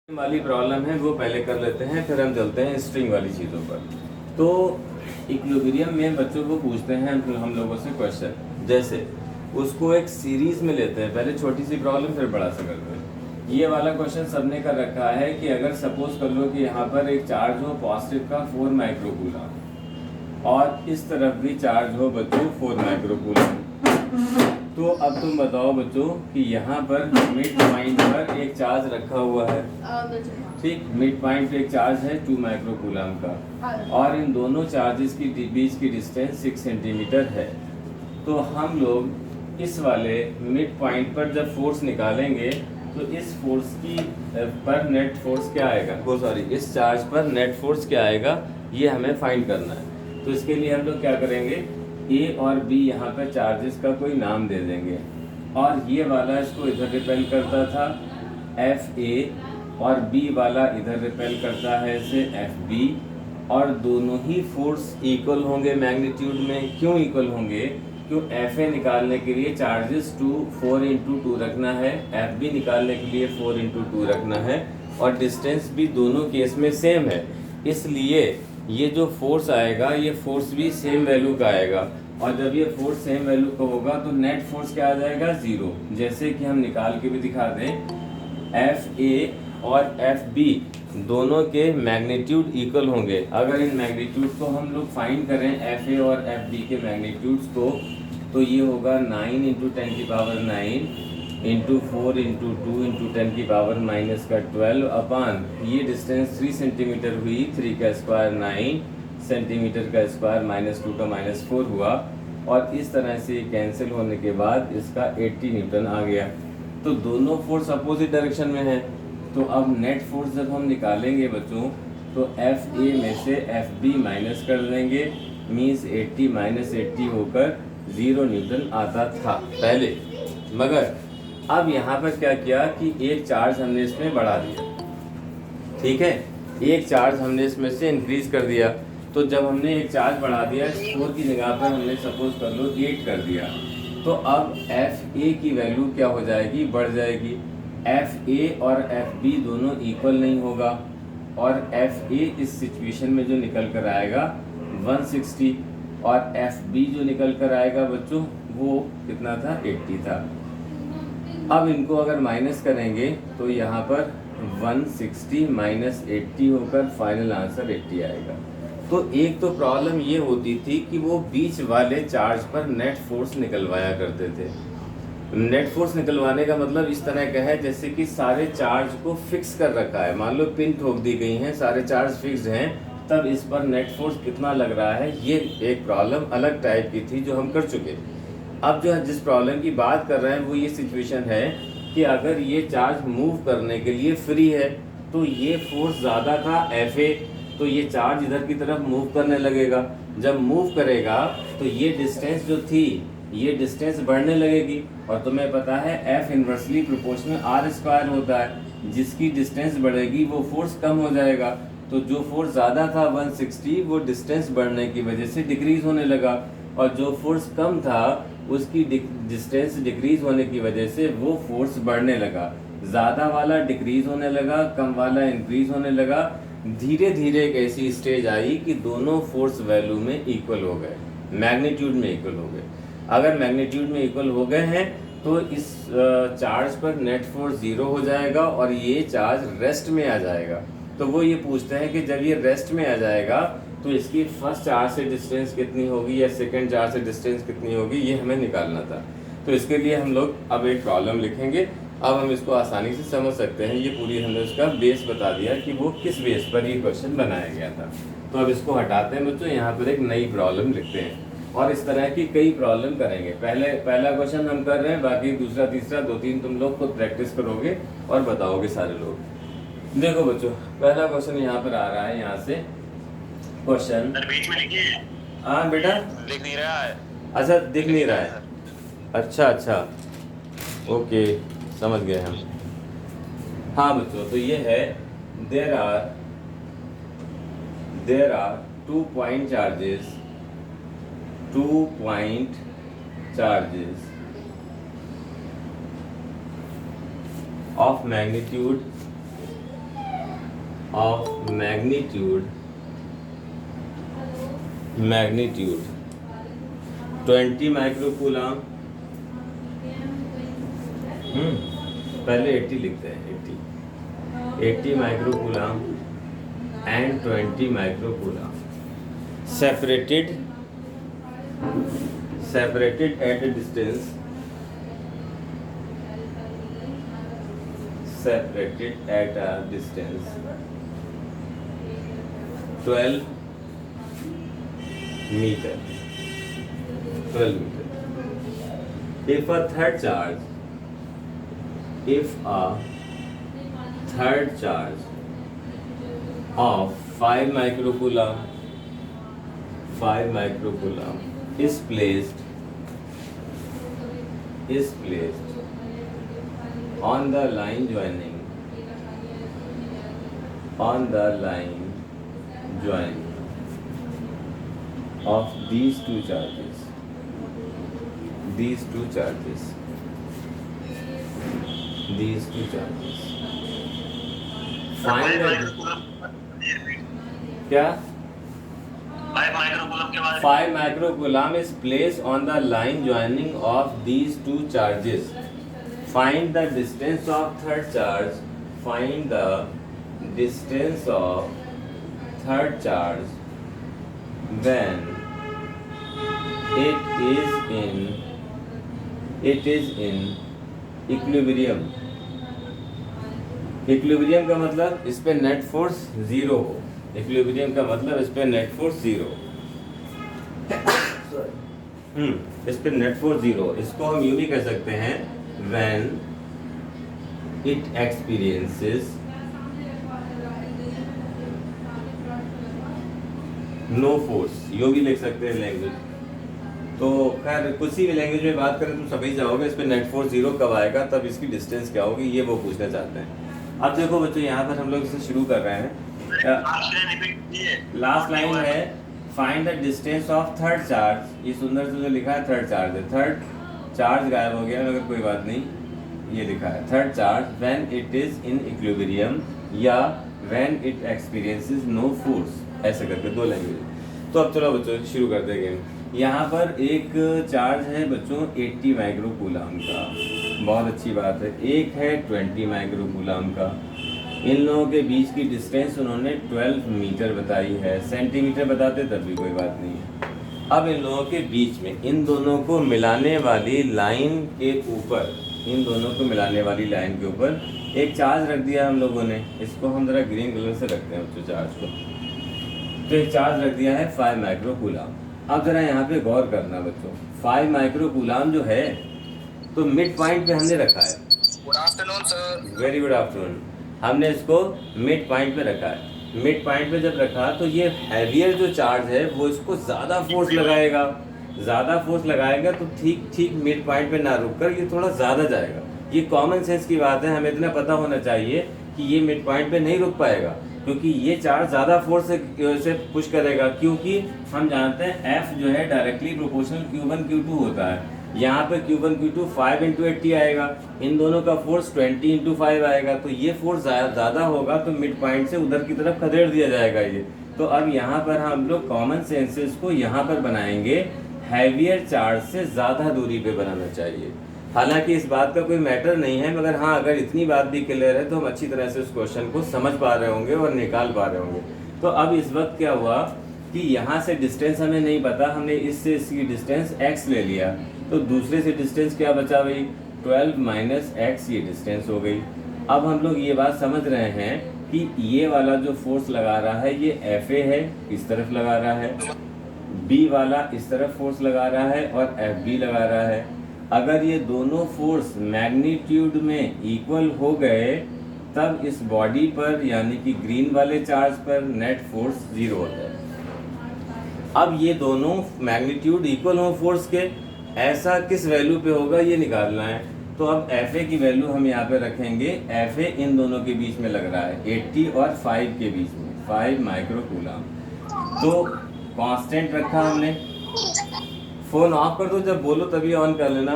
वाली प्रॉब्लम है वो पहले कर लेते हैं, फिर हम चलते हैं स्ट्रिंग वाली चीज़ों पर। तो इक्विलिब्रियम में बच्चों को पूछते हैं हम लोगों से क्वेश्चन, जैसे उसको एक सीरीज में लेते हैं, पहले छोटी सी प्रॉब्लम फिर बड़ा सा करते हैं। ये वाला क्वेश्चन सबने कर रखा है कि अगर सपोज कर लो कि यहाँ पर एक चार्ज हो पॉजिटिव का 4 माइक्रोकूलम और इस तरफ भी चार्ज हो बच्चों 4 माइक्रोकूलम। तो अब तुम बताओ बच्चों कि यहाँ पर मिड पॉइंट पर एक चार्ज रखा हुआ है, ठीक, मिड पॉइंट पे एक चार्ज है 2 माइक्रोकूलम का और इन दोनों चार्जेस की बीच की डिस्टेंस 6 सेंटीमीटर है। तो हम लोग इस वाले मिड पॉइंट पर जब फोर्स निकालेंगे तो इस फोर्स की पर नेट फोर्स क्या आएगा, वो सॉरी इस चार्ज पर नेट फोर्स क्या आएगा, ये हमें फाइंड करना है। तो इसके लिए हम लोग क्या करेंगे, ए और बी यहाँ पर चार्जेस का कोई नाम दे देंगे और ये वाला इसको इधर रिपेल करता था एफ ए और बी वाला इधर रिपेल करता है इसे एफ बी और दोनों ही फोर्स इक्वल होंगे मैग्नीट्यूड में। क्यों इक्वल होंगे, क्यों एफ ए निकालने के लिए चार्जेस 4 इंटू 2 रखना है, एफ बी निकालने के लिए 4 इंटू 2 रखना है और डिस्टेंस भी दोनों केस में सेम है, इसलिए ये जो फोर्स आएगा ये फोर्स भी सेम वैल्यू का आएगा और जब ये फोर्स सेम वैल्यू का होगा तो नेट फोर्स क्या आ जाएगा, 0। जैसे कि हम निकाल के भी दिखा दें, एफ ए और एफ बी दोनों के मैग्नीट्यूड इक्वल होंगे। अगर इन मैग्नीट्यूड को हम लोग फाइंड करें एफ ए और एफ बी के मैग्नीट्यूड्स को, तो ये होगा 9 इंटू 10 की पावर 9 इंटू 4 इंटू 2 इंटू 10 की पावर माइनस का 12 अपान ये डिस्टेंस 3 सेंटीमीटर हुई, 3 का स्क्वायर 9 सेंटीमीटर का स्क्वायर माइनस 2 का माइनस 4 हुआ और इस तरह से कैंसिल होने के बाद इसका 80 न्यूटन आ गया। तो दोनों फोर्स अपोजिट डायरेक्शन में है, तो अब नेट फोर्स जब हम निकालेंगे बच्चों तो एफ ए में से एफ बी माइनस कर देंगे, मीन्स 80 माइनस 80 होकर 0 न्यूटन आता था पहले। मगर अब यहाँ पर क्या किया कि एक चार्ज हमने इसमें बढ़ा दिया, ठीक है, एक चार्ज हमने इसमें से इंक्रीज कर दिया। तो जब हमने एक चार्ज बढ़ा दिया 4 की जगह पर हमने सपोज कर लो 8 कर दिया, तो अब एफ ए की वैल्यू क्या हो जाएगी, बढ़ जाएगी। एफ ए और एफ बी दोनों इक्वल नहीं होगा और एफ ए इस सिचुएशन में जो निकल कर आएगा 160 और एफ बी जो निकल कर आएगा बच्चों वो कितना था, 80 था। अब इनको अगर माइनस करेंगे तो यहाँ पर 160 माइनस 80 होकर फाइनल आंसर 80 आएगा। तो एक तो प्रॉब्लम ये होती थी कि वो बीच वाले चार्ज पर नेट फोर्स निकलवाया करते थे। नेट फोर्स निकलवाने का मतलब इस तरह का है जैसे कि सारे चार्ज को फिक्स कर रखा है, मान लो पिन ठोक दी गई हैं, सारे चार्ज फिक्स्ड हैं, तब इस पर नेट फोर्स कितना लग रहा है, ये एक प्रॉब्लम अलग टाइप की थी जो हम कर चुके। अब जो जिस प्रॉब्लम की बात कर रहे हैं वो ये सिचुएशन है कि अगर ये चार्ज मूव करने के लिए फ्री है तो ये फोर्स ज़्यादा था एफ ए, तो ये चार्ज इधर की तरफ मूव करने लगेगा। जब मूव करेगा तो ये डिस्टेंस जो थी ये डिस्टेंस बढ़ने लगेगी और तुम्हें पता है F inversely proportional R square होता है, जिसकी डिस्टेंस बढ़ेगी वो फोर्स कम हो जाएगा। तो जो फोर्स ज़्यादा था 160 वो डिस्टेंस बढ़ने की वजह से डिक्रीज होने लगा और जो फोर्स कम था उसकी डिस्टेंस डिक्रीज होने की वजह से वो फोर्स बढ़ने लगा। ज़्यादा वाला डिक्रीज होने लगा, कम वाला इंक्रीज होने लगा। धीरे धीरे एक ऐसी स्टेज आई कि दोनों फोर्स वैल्यू में इक्वल हो गए, मैग्नीट्यूड में इक्वल हो गए। अगर मैग्नीट्यूड में इक्वल हो गए हैं तो इस चार्ज पर नेट फोर्स 0 हो जाएगा और ये चार्ज रेस्ट में आ जाएगा। तो वो ये पूछते हैं कि जब ये रेस्ट में आ जाएगा तो इसकी फर्स्ट चार्ज से डिस्टेंस कितनी होगी या सेकंड चार्ज से डिस्टेंस कितनी होगी, ये हमें निकालना था। तो इसके लिए हम लोग अब एक प्रॉब्लम लिखेंगे। अब हम इसको आसानी से समझ सकते हैं, ये पूरी हमने उसका बेस बता दिया कि वो किस बेस पर ये क्वेश्चन बनाया गया था। तो अब इसको हटाते हैं बच्चों, यहाँ पर एक नई प्रॉब्लम लिखते हैं और इस तरह की कई प्रॉब्लम करेंगे। पहला क्वेश्चन हम कर रहे हैं, बाकी दूसरा तीसरा 2-3 तुम लोग खुद प्रैक्टिस करोगे और बताओगे सारे लोग। देखो बच्चों पहला क्वेश्चन यहाँ पर आ रहा है, यहाँ से क्वेश्चन बीच में लिखिए। हाँ बेटा दिख नहीं रहा है। अच्छा दिख नहीं रहा है, अच्छा ओके समझ गए हम। हाँ बच्चों तो ये है there are 2 point charges of magnitude of magnitude 20 microcoulomb, पहले 80 लिखते हैं, 80 microcoulomb and 20 microcoulomb separated at a distance, separated at a distance 12 meter. If a third charge of 5 microcoulomb is placed on the line joining of these two charges, find the क्या 5 microcoulomb के बाद 5 microcoulomb is placed on the line joining of these two charges. Find the distance of third charge. Find the distance of third charge when it is in equilibrium. Equilibrium का मतलब इस पे net force zero हो। Equilibrium का मतलब इस पे net force zero, इस पे नेट फोर्स जीरो। इसको हम यूं भी कह सकते हैं when it experiences no force, यूं भी लिख सकते हैं लैंग्वेज। तो खैर किसी भी लैंग्वेज में बात करें तो समझ जाओगे इस पे नेट फोर्स जीरो कब आएगा, तब इसकी डिस्टेंस क्या होगी, ये वो पूछना चाहते हैं। अब देखो बच्चों यहाँ पर हम लोग इसे शुरू कर रहे हैं। लास्ट लाइन है find the distance of third charge. ये सुंदर से जो लिखा है थर्ड चार्ज है, थर्ड चार्ज गायब हो गया मगर कोई बात नहीं, ये लिखा है third charge when it is in equilibrium या when it experiences no force, ऐसे करके दो लैंग्वेज। तो अब चलो बच्चों शुरू करते हैं गेम। यहाँ पर एक चार्ज है बच्चों 80 माइक्रोकूलम का, बहुत अच्छी बात है। एक है 20 माइक्रोकूलम का। इन लोगों के बीच की डिस्टेंस उन्होंने 12 मीटर बताई है, सेंटीमीटर बताते तब भी कोई बात नहीं है। अब इन लोगों के बीच में इन दोनों को मिलाने वाली लाइन के ऊपर, एक चार्ज रख दिया हम लोगों ने। इसको हम जरा ग्रीन कलर से रखते हैं बच्चों चार्ज को। तो एक चार्ज रख दिया है 5 माइक्रोकूलम। अब जरा यहाँ पे गौर करना बच्चों, 5 माइक्रोकूलम जो है तो मिड पॉइंट पे हमने रखा है। Good afternoon sir. Very good afternoon. हमने इसको मिड पॉइंट पे रखा है। मिड पॉइंट पे जब रखा तो ये हैवियर जो चार्ज है वो इसको ज़्यादा फोर्स लगाएगा तो ठीक मिड पॉइंट पे ना रुक कर ये थोड़ा ज़्यादा जाएगा। ये कॉमन सेंस की बात है, हमें इतना पता होना चाहिए कि ये मिड पॉइंट पे नहीं रुक पाएगा क्योंकि ये चार्ज ज़्यादा फोर्स से पुश करेगा, क्योंकि हम जानते हैं F जो है डायरेक्टली प्रोपोर्शनल Q1 Q2 होता है। यहाँ पे Q1 Q2 5 × 80 आएगा, इन दोनों का फोर्स 20 × 5 आएगा, तो ये फोर्स ज़्यादा होगा तो मिड पॉइंट से उधर की तरफ खदेड़ दिया जाएगा ये। तो अब यहाँ पर हम लोग कॉमन सेंसेस को यहाँ पर बनाएंगे, हैवियर चार्ज से ज़्यादा दूरी पे बनाना चाहिए। हालांकि इस बात का कोई मैटर नहीं है, मगर हाँ अगर इतनी बात भी क्लियर है तो हम अच्छी तरह से उस क्वेश्चन को समझ पा रहे होंगे और निकाल पा रहे होंगे। तो अब इस वक्त क्या हुआ कि यहाँ से डिस्टेंस हमें नहीं पता, हमने इससे इसकी डिस्टेंस x ले लिया, तो दूसरे से डिस्टेंस क्या बचा भाई 12 - x, ये डिस्टेंस हो गई। अब हम लोग ये बात समझ रहे हैं कि ये वाला जो फोर्स लगा रहा है ये FA है, इस तरफ लगा रहा है, B वाला इस तरफ फोर्स लगा रहा है और FB लगा रहा है। अगर ये दोनों फोर्स मैग्नीट्यूड में इक्वल हो गए तब इस बॉडी पर यानी कि ग्रीन वाले चार्ज पर नेट फोर्स जीरो होता है। अब ये दोनों मैग्नीट्यूड इक्वल हो फोर्स के, ऐसा किस वैल्यू पे होगा ये निकालना है। तो अब FA की वैल्यू हम यहाँ पे रखेंगे। FA इन दोनों के बीच में लग रहा है 80 और 5 के बीच में, 5 माइक्रोकूलम। तो कांस्टेंट रखा हमने। फ़ोन ऑफ कर दो, जब बोलो तभी ऑन कर लेना।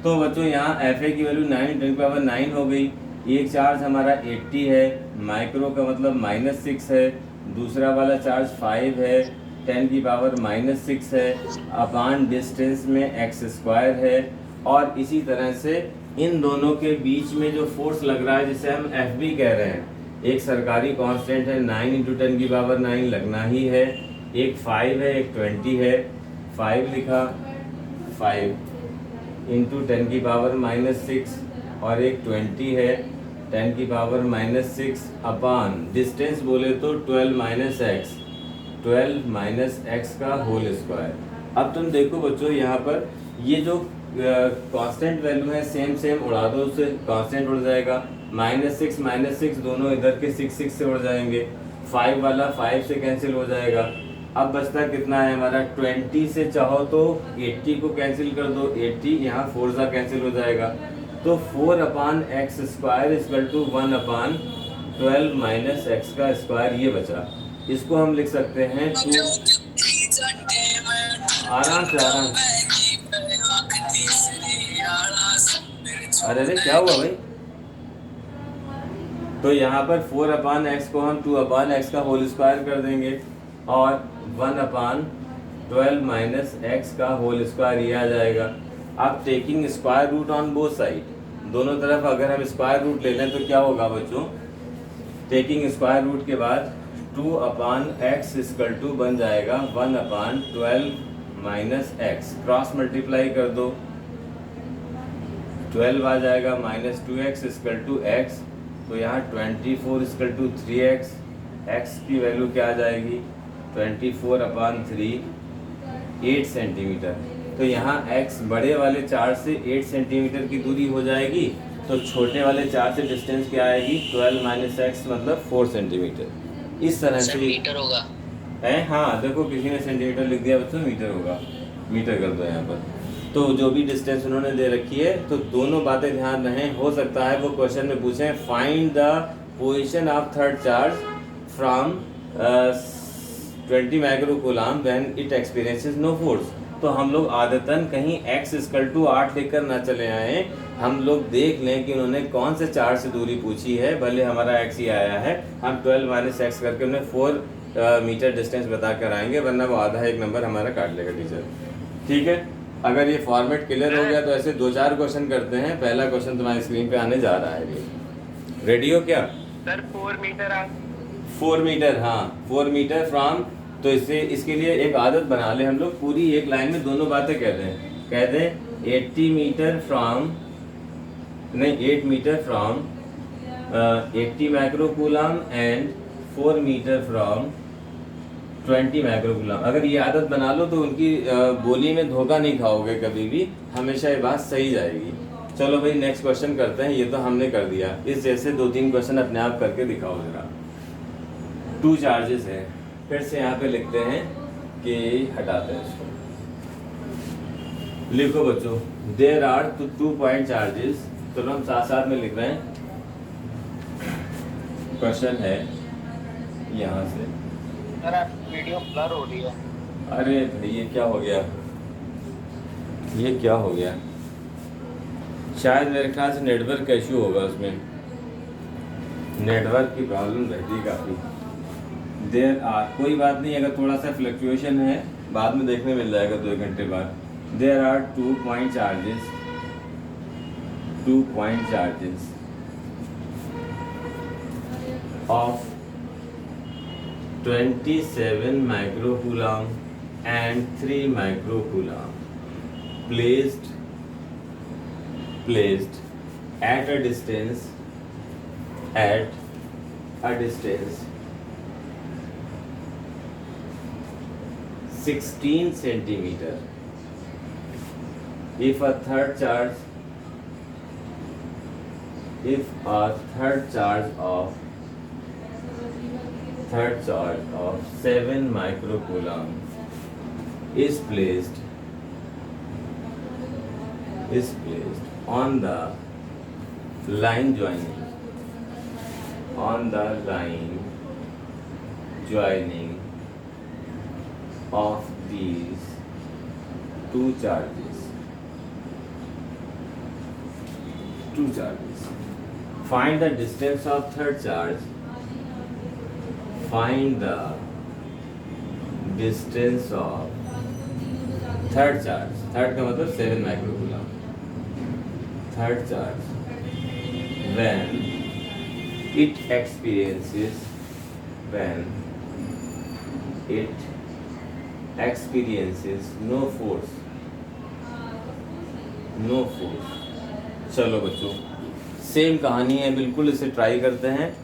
तो बच्चों यहाँ FA की वैल्यू 9 × 10⁹ हो गई। एक चार्ज हमारा 80 है, माइक्रो का मतलब -6 है, दूसरा वाला चार्ज 5 है, 10⁻⁻6 है, अपान डिस्टेंस में x² है। और इसी तरह से इन दोनों के बीच में जो फोर्स लग रहा है जिसे हम FB कह रहे हैं, एक सरकारी कांस्टेंट है 9 × 10⁹ लगना ही है, एक 5 है एक 20 है, 5 लिखा, 5 × 10⁻⁻6 और एक 20 है 10⁻⁻6 अपान डिस्टेंस बोले तो 12 - x, 12 - x का होल स्क्वायर। अब तुम देखो बच्चों यहाँ पर ये जो कांस्टेंट वैल्यू है सेम उड़ा दो, उससे कांस्टेंट उड़ जाएगा, -6 दोनों इधर के 6 से उड़ जाएंगे, 5 वाला 5 से कैंसिल हो जाएगा। अब बचता कितना है हमारा 20 से चाहो तो 80 को कैंसिल कर दो, 80 यहाँ 4 सा कैंसिल हो जाएगा, तो 4/x² = 1/12 - x का स्क्वायर ये बचा। इसको हम लिख सकते हैं 2, आराम से। अरे क्या हुआ भाई? तो यहाँ पर 4/x को हम 2/x का होल स्क्वायर कर देंगे और 1/12 - x का होल स्क्वायर ये आ जाएगा। अब taking square root on both side, दोनों तरफ अगर हम स्क्वायर रूट ले लें तो क्या होगा बच्चों? टेकिंग स्क्वायर रूट के बाद 2/x = बन जाएगा 1/12 - x, क्रॉस मल्टीप्लाई कर दो, 12 आ जाएगा, -2x = x, तो यहाँ 24 = 3x, x की वैल्यू क्या आ जाएगी 24/3, 8 सेंटीमीटर। तो यहाँ x बड़े वाले चार्ज से 8 सेंटीमीटर की दूरी हो जाएगी, तो छोटे वाले चार्ज से डिस्टेंस क्या आएगी 12 - x मतलब 4 सेंटीमीटर। इस तरह से मीटर होगा है। हाँ देखो किसी ने सेंटीमीटर लिख दिया बच्चों, मीटर होगा, मीटर कर दो यहाँ पर। तो जो भी डिस्टेंस उन्होंने दे रखी है, तो दोनों बातें ध्यान रखें, हो सकता है वो क्वेश्चन में पूछें find the position of third charge from 20 microcoulomb when it experiences no force. तो हम लोग आदतन कहीं x = 8 लेकर ना चले आए, हम लोग देख लें कि उन्होंने कौन से चार्ज से दूरी पूछी है, भले हमारा x ही आया है, हम 12 - x करके उन्हें 4 मीटर डिस्टेंस बता कर आएंगे, वरना वो आधा एक नंबर हमारा काट लेगा टीचर। ठीक है, अगर ये फॉर्मेट क्लियर हो गया तो ऐसे 2-4 क्वेश्चन करते हैं। पहला क्वेश्चन तुम्हारी स्क्रीन पे आने जा रहा है, रेडी हो क्या? सर 4 मीटर 4 मीटर, हाँ 4 मीटर फ्रॉम, तो इसके लिए एक आदत बना ले हम लोग, पूरी एक लाइन में दोनों बातें कह दें 80 मीटर फ्रॉम, नहीं 8 meter from 80 microcoulomb and 4 meter from 20 microcoulomb. अगर ये आदत बना लो तो उनकी बोली में धोखा नहीं खाओगे कभी भी, हमेशा ये बात सही जाएगी। चलो भाई नेक्स्ट क्वेश्चन करते हैं, ये तो हमने कर दिया, इस जैसे 2-3 क्वेश्चन अपने आप करके दिखाओ जरा। 2 चार्जेस है, फिर से यहाँ पे लिखते हैं कि हटाते हैं इसको, लिखो बच्चों देयर आर 2 पॉइंट चार्जेस, तो हम साथ साथ में लिख रहे हैं। क्वेश्चन है यहाँ से, सर वीडियो ब्लर हो रही है। अरे भाई ये क्या हो गया, ये क्या हो गया? शायद मेरे ख्याल से नेटवर्क का इशू होगा, उसमें नेटवर्क की प्रॉब्लम रहती है काफ़ी। देयर आर, कोई बात नहीं, अगर थोड़ा सा फ्लक्चुएशन है बाद में देखने मिल जाएगा 2 घंटे बाद। There are 2 point charges, 2 point charges of 27 microcoulomb and 3 microcoulomb placed at a distance 16 centimeter. If a third charge of 7 microcoulomb is placed on the line joining of these 2 charges find the distance of third charge, find the distance of third charge, third का मतलब 7 microcoulomb, third charge when it experiences no force, चलो बच्चों same कहानी है बिल्कुल, इसे try करते हैं।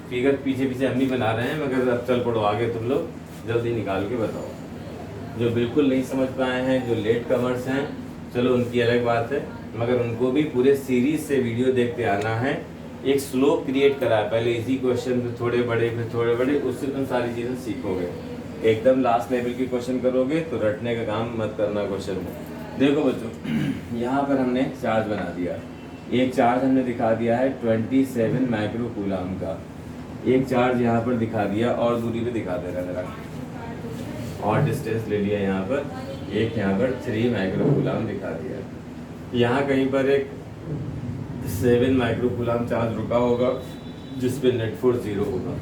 फिगर पीछे पीछे हम भी बना रहे हैं, मगर अब चल पड़ो आगे, तुम लोग जल्दी निकाल के बताओ। जो बिल्कुल नहीं समझ पाए हैं, जो लेट कमर्स हैं, चलो उनकी अलग बात है, मगर उनको भी पूरे सीरीज से वीडियो देखते आना है। एक स्लोप क्रिएट करा है, पहले इजी क्वेश्चन, फिर थोड़े बड़े, उससे तुम सारी चीज़ें सीखोगे। एकदम लास्ट लेवल के क्वेश्चन करोगे तो रटने का काम मत करना क्वेश्चन में। देखो बच्चों, यहाँ पर हमने चार्ज बना दिया, एक चार्ज हमने दिखा दिया है 27 माइक्रोकूलम का, एक चार्ज यहाँ पर दिखा दिया और दूरी पे दिखा दे रहा है ज़रा, और डिस्टेंस ले लिया यहाँ पर, एक यहाँ पर 3 माइक्रोकूलम दिखा दिया। यहाँ कहीं पर एक 7 माइक्रोकूलम चार्ज रुका होगा जिस पे नेट फोर्स 0 होगा।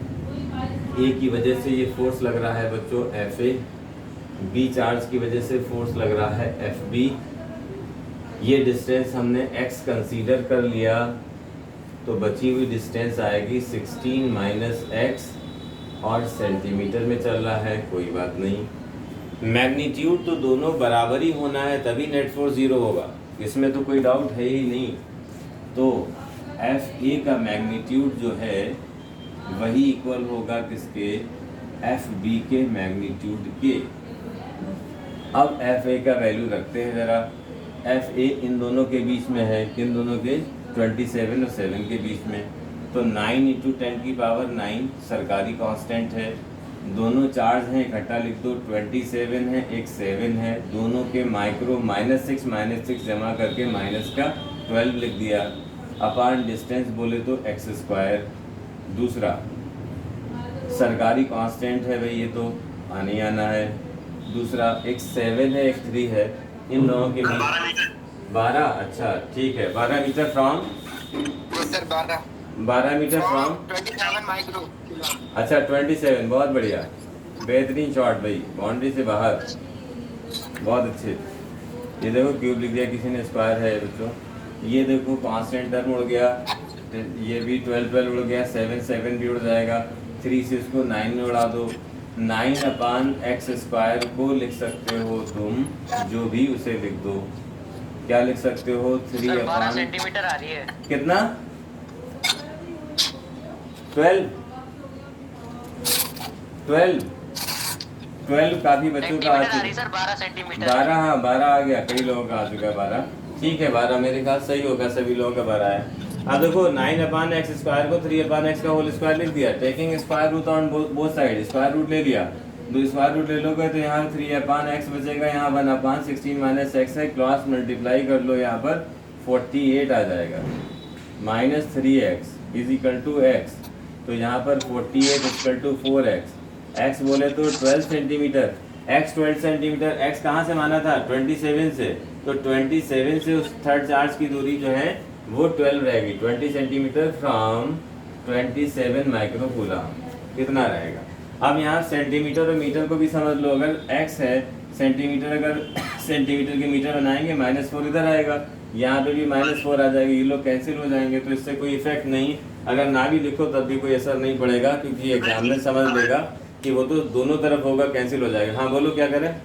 ए की वजह से ये फोर्स लग रहा है बच्चों FA, बी चार्ज की वजह से फोर्स लग रहा है FB। ये डिस्टेंस हमने x कंसीडर कर लिया, तो बची हुई डिस्टेंस आएगी 16 माइनस x, और सेंटीमीटर में चल रहा है, कोई बात नहीं। मैग्नीट्यूड तो दोनों बराबर ही होना है, तभी नेट फोर्स 0 होगा, इसमें तो कोई डाउट है ही नहीं। तो FA का मैग्नीट्यूड जो है वही इक्वल होगा किसके, FB के मैग्नीट्यूड के। अब FA का वैल्यू रखते हैं ज़रा, FA इन दोनों के बीच में है, किन दोनों के, 27 और 7 के बीच में, तो 9 × 10 की पावर 9 सरकारी कांस्टेंट है। दोनों चार्ज हैं, इकट्ठा लिख दो, 27 है, एक 7 है, दोनों के माइक्रो -6 जमा करके माइनस का 12 लिख दिया, अपान डिस्टेंस बोले तो x²। दूसरा सरकारी कांस्टेंट है भाई, ये तो आने ही आना है। दूसरा एक 7 है, एक 3 है, इन दोनों के बीच 12, अच्छा ठीक है, 12 meter from, 12 meter from 27 micro, अच्छा 27, बहुत बढ़िया, बेहतरीन शॉट भाई, बाउंड्री से बाहर, बहुत अच्छे। ये देखो क्यूब लिख दिया किसी ने, स्क्वायर है बच्चों। ये देखो कांस्टेंट टर्म उड़ गया, ये भी 12 उड़ गया, 7 भी उड़ जाएगा, 3 से इसको 9 में उड़ा दो। 9/x² को लिख सकते हो तुम, जो भी उसे लिख दो, क्या लिख सकते हो, 3/, सेंटीमीटर आ रही है, कितना, 12 काफी बच्चों का आ चुका है सर, 12 सेंटीमीटर, 12, हाँ 12 आ गया, कई लोगों का आ चुका है 12, ठीक है 12 मेरे ख्याल सही होगा, सभी लोगों का 12 है। अब देखो 9/x² को 3/x का होल स्क्वायर लिख दिया, taking square root on both side, square root ले लिया, दो स्क्वायर रूट ले लोगे तो यहाँ 3/x बचेगा, यहाँ 1/16 - x है, क्रॉस मल्टीप्लाई कर लो, यहाँ पर 48 आ जाएगा, -3x = x, तो यहाँ पर 48 = 4x, x बोले तो 12 सेंटीमीटर, x 12 सेंटीमीटर, x कहाँ से माना था, 27 से, तो 27 से उस थर्ड चार्ज की दूरी जो है वो 12 रहेगी, 20 सेंटीमीटर फ्रॉम 27 माइक्रोकूलम, कितना रहेगा। अब यहाँ सेंटीमीटर और मीटर को भी समझ लो, अगर x है सेंटीमीटर, अगर सेंटीमीटर के मीटर बनाएंगे -4 इधर आएगा, यहाँ पे भी -4 आ जाएगा, ये लोग कैंसिल हो जाएंगे, तो इससे कोई इफेक्ट नहीं, अगर ना भी लिखो तब भी कोई असर नहीं पड़ेगा, क्योंकि एग्जाम में समझ लेगा कि वो तो दोनों तरफ होगा, कैंसिल हो जाएगा। हाँ बोलो क्या करें,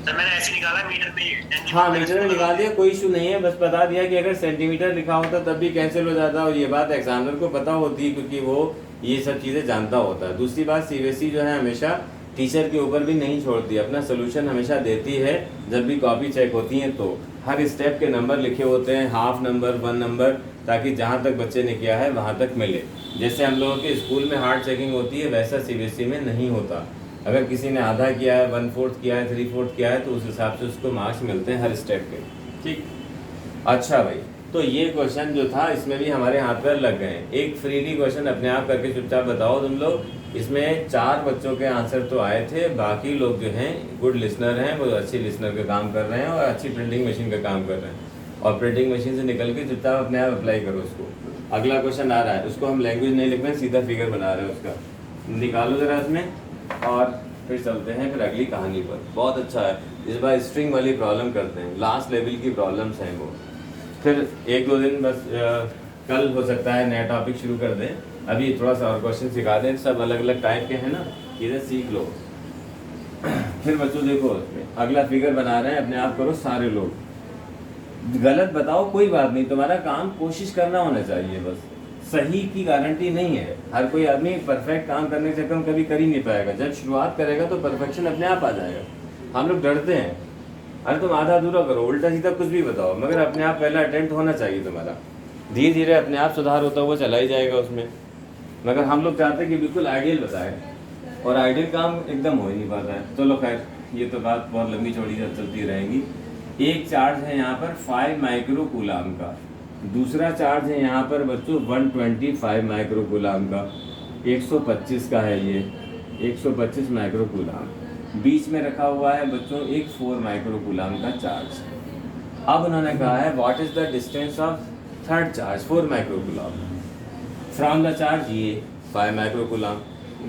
तो मैंने ऐसे निकाला मीटर में, हाँ मीटर में निकाल दिया, कोई इशू नहीं है, बस बता दिया कि अगर सेंटीमीटर लिखा होता तब भी कैंसिल हो जाता, और ये बात एग्जामिनर को पता होती है, क्योंकि वो ये सब चीज़ें जानता होता है। दूसरी बात, CBSE जो है हमेशा टीचर के ऊपर भी नहीं छोड़ती, अपना सोल्यूशन हमेशा देती है, जब भी कॉपी चेक होती है तो हर स्टेप के नंबर लिखे होते हैं, हाफ नंबर, 1 नंबर, ताकि जहाँ तक बच्चे ने किया है वहाँ तक मिले। जैसे हम लोगों के स्कूल में हार्ड चेकिंग होती है, वैसा CBSE में नहीं होता। अगर किसी ने आधा किया है, 1/4 किया है, 3/4 किया है, तो उस हिसाब से उसको मार्क्स मिलते हैं हर स्टेप के, ठीक। अच्छा भाई, तो ये क्वेश्चन जो था इसमें भी हमारे हाथ पैर लग गए। एक फ्रीली क्वेश्चन अपने आप करके चुपचाप बताओ तुम लोग, इसमें 4 बच्चों के आंसर तो आए थे, बाकी लोग जो हैं गुड लिसनर हैं, वो अच्छी लिसनर का काम कर रहे हैं और अच्छी प्रिंटिंग मशीन का काम कर रहे हैं। ऑपरेटिंग मशीन से निकल के चुपचाप अपने आप अप्लाई करो उसको। अगला क्वेश्चन आ रहा है, उसको हम लैंग्वेज नहीं लिख रहे हैं, सीधा फिगर बना रहे हैं उसका। निकालो ज़रा इसमें और फिर चलते हैं फिर अगली कहानी पर। बहुत अच्छा है, इस बार स्ट्रिंग वाली प्रॉब्लम करते हैं, लास्ट लेवल की प्रॉब्लम्स हैं वो। फिर एक दो दिन बस कल हो सकता है नया टॉपिक शुरू कर दें, अभी थोड़ा सा और क्वेश्चन सिखा दें, सब अलग अलग टाइप के हैं ना, इधर सीख लो। फिर बच्चों देखो उसमें अगला फिगर बना रहे हैं, अपने आप करो सारे लोग। गलत बताओ कोई बात नहीं, तुम्हारा काम कोशिश करना होना चाहिए बस, सही की गारंटी नहीं है। हर कोई आदमी परफेक्ट काम करने के चक्कर में कभी कर ही नहीं पाएगा, जब शुरुआत करेगा तो परफेक्शन अपने आप आ जाएगा। हम लोग डरते हैं, अरे तुम आधा अधूरा करो, उल्टा सीधा कुछ भी बताओ, मगर अपने आप पहला अटेम्प्ट होना चाहिए तुम्हारा। धीरे धीरे अपने आप सुधार होता हुआ चला ही जाएगा उसमें। मगर हम लोग चाहते हैं कि बिल्कुल आइडियल बताएं, और आइडियल काम एकदम हो ही नहीं पाता है। चलो खैर, ये तो बात बहुत लंबी चौड़ी चलती रहेंगी। एक चार्ज है यहाँ पर 5 माइक्रो कूलाम का, दूसरा चार्ज है यहाँ पर बच्चों 125 माइक्रो कूलाम का, 125 का है ये, 125 माइक्रो कूलाम। बीच में रखा हुआ है बच्चों एक 4 माइक्रो कूलाम का चार्ज। अब उन्होंने कहा है what is the distance of third charge 4 micro coulomb from the charge ये 5 micro coulomb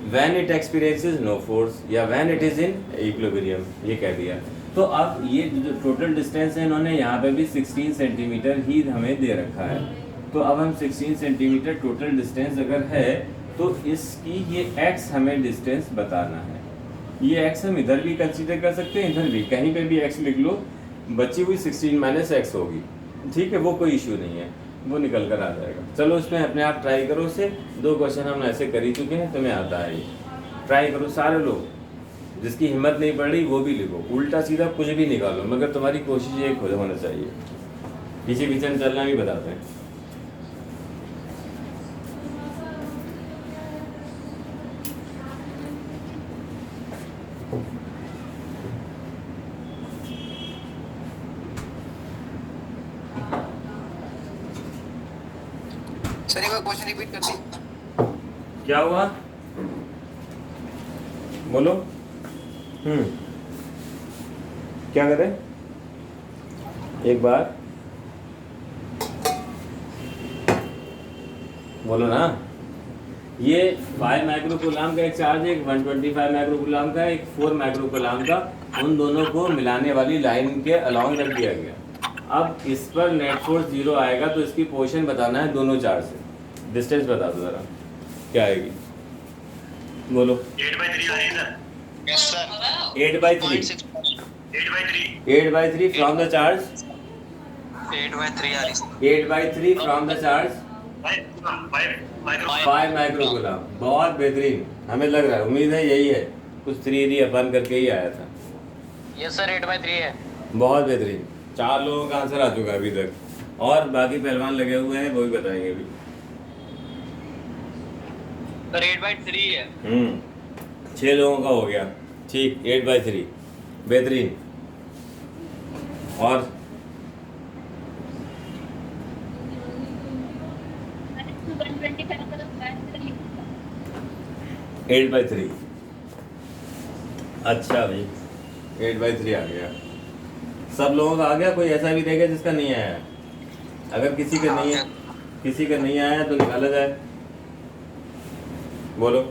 when it experiences no force या when it is in equilibrium, ये कह दिया। तो अब ये जो टोटल डिस्टेंस है इन्होंने यहाँ पे भी 16 सेंटीमीटर ही हमें दे रखा है। तो अब हम 16 सेंटीमीटर टोटल डिस्टेंस अगर है तो इसकी ये x हमें डिस्टेंस बताना है। ये x हम इधर भी कंसीडर कर सकते हैं, इधर भी, कहीं पे भी x लिख लो, बची हुई 16 माइनस x होगी, ठीक है, वो कोई इशू नहीं है, वो निकल कर आ जाएगा। चलो इसमें अपने आप ट्राई करो उसे, 2 क्वेश्चन हम ऐसे कर ही चुके हैं, तुम्हें आता है ये, ट्राई करो सारे लोग, जिसकी हिम्मत नहीं पड़ रही वो भी लिखो, उल्टा सीधा कुछ भी निकालो, मगर तुम्हारी कोशिश एक होना चाहिए। पीछे पीछे हम चलना भी बताते हैं। सर एक बार क्वेश्चन रिपीट कर दी। क्या हुआ बोलो। क्या करें एक बार बोलो ना। ये 5 माइक्रो कूलाम का एक चार्ज है, एक 125 माइक्रो कूलाम का, एक 4 माइक्रो कूलाम का, उन दोनों को मिलाने वाली लाइन के अलॉन्ग रख दिया गया। अब इस पर नेट फोर्स 0 आएगा तो इसकी पोजीशन बताना है दोनों चार्ज से। डिस्टेंस बता दो जरा क्या आएगी, बोलो। 8/3 आ रही है sir. Yes sir. 8/3 8/3 from the charge 8/3 आ रही sir. 8/3 from the charge 5 micro coulomb. बहुत बेहतरीन, हमें लग रहा है, उम्मीद है यही है, कुछ 3D अपन करके ही आया था। यस सर 8/3 है। बहुत बेहतरीन, 4 लोगों का आंसर आ चुका है अभी तक, और बाकी पहलवान लगे हुए हैं, वो भी बताएंगे अभी। सर 8/3 है। 6 लोगों का हो गया, ठीक, 8/3 बेहतरीन। और 8/3, अच्छा भाई 8/3 आ गया। सब लोगों का आ गया, कोई ऐसा भी रहेगा जिसका नहीं आया? अगर किसी का नहीं आया तो निकाला जाए, बोलो।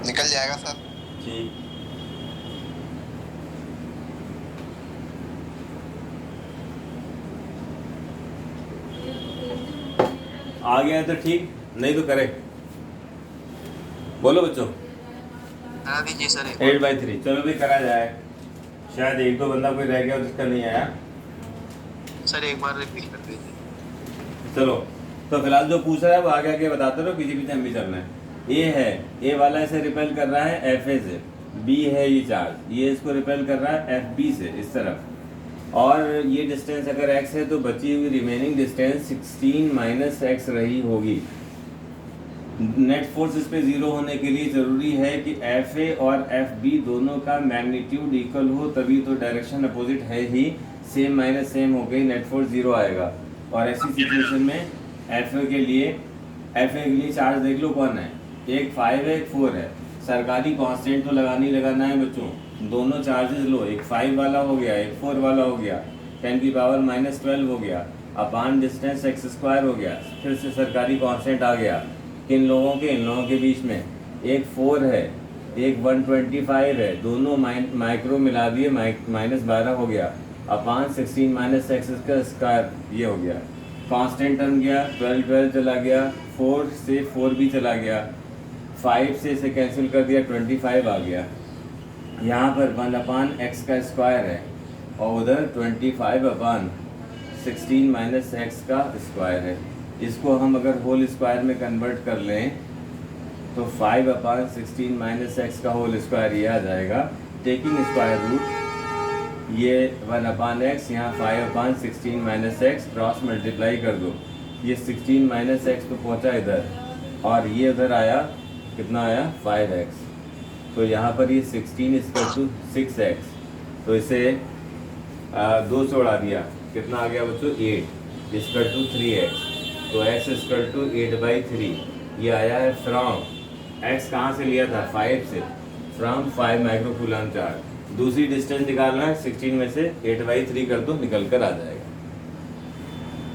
निकल जाएगा सर। ठीक, आ गया तो ठीक, नहीं तो करे, बोलो बच्चों। करा दीजिए सर। 8/3 चलो भी करा जाए, शायद 1-2 बंदा कोई रह गया जिसका नहीं आया। सर एक बार रिपीट कर दीजिए। चलो तो फिलहाल जो पूछ रहा है वो आगे आगे बताते रहो, पीछे पीछे हम भी चलना है। ए है, ए वाला इसे रिपेल कर रहा है FA से, बी है ये चार्ज, ये इसको रिपेल कर रहा है FB से इस तरफ, और ये डिस्टेंस अगर x है तो बची हुई रिमेनिंग डिस्टेंस 16 माइनस x रही होगी। नेट फोर्स इस पे 0 होने के लिए ज़रूरी है कि FA और FB दोनों का मैग्नीट्यूड इक्वल हो, तभी तो डायरेक्शन अपोजिट है ही, सेम माइनस सेम हो गई, नेट फोर्स 0 आएगा। और ऐसी सिचुएशन में FA के लिए चार्ज देख लो कौन है, एक 5 है एक 4 है। सरकारी कांस्टेंट तो लगाना है बच्चों, दोनों चार्जेस लो, एक 5 वाला हो गया, एक 4 वाला हो गया, 10⁻⁻12 हो गया, अपान डिस्टेंस एक्स स्क्वायर हो गया। फिर से सरकारी कांस्टेंट आ गया, इन लोगों के बीच में एक 4 है, एक 125 है, दोनों माइक्रो मिला दिए, -12 हो गया, अपान 16 - एक्स का स्क्वायर, ये हो गया। कांस्टेंट टर्म गया, 12 चला गया, 4 से 4 भी चला गया, 5 से इसे कैंसिल कर दिया, 25 आ गया। यहाँ पर 1/x का स्क्वायर है और उधर 25/16 - एक्स का स्क्वायर है। इसको हम अगर होल स्क्वायर में कन्वर्ट कर लें तो 5/16 - एक्स का होल स्क्वायर ये आ जाएगा। टेकिंग स्क्वायर रूट, ये 1/x, यहाँ 5/16 - एक्स, क्रॉस मल्टीप्लाई कर दो, ये 16 - एक्स तो पहुँचा इधर और ये उधर आया, कितना आया 5x। तो यहाँ पर ये 16 = 6x, तो इसे 2 से उड़ा दिया, कितना आ गया बच्चों 8 = 3x। तो x = 8/3, ये आया है फ्रॉम, x कहाँ से लिया था 5 से, फ्रॉम 5 माइक्रोकूलम चार्ज। दूसरी डिस्टेंस निकालना है, 16 में से 8/3 कर दो, निकल कर आ जाएगा।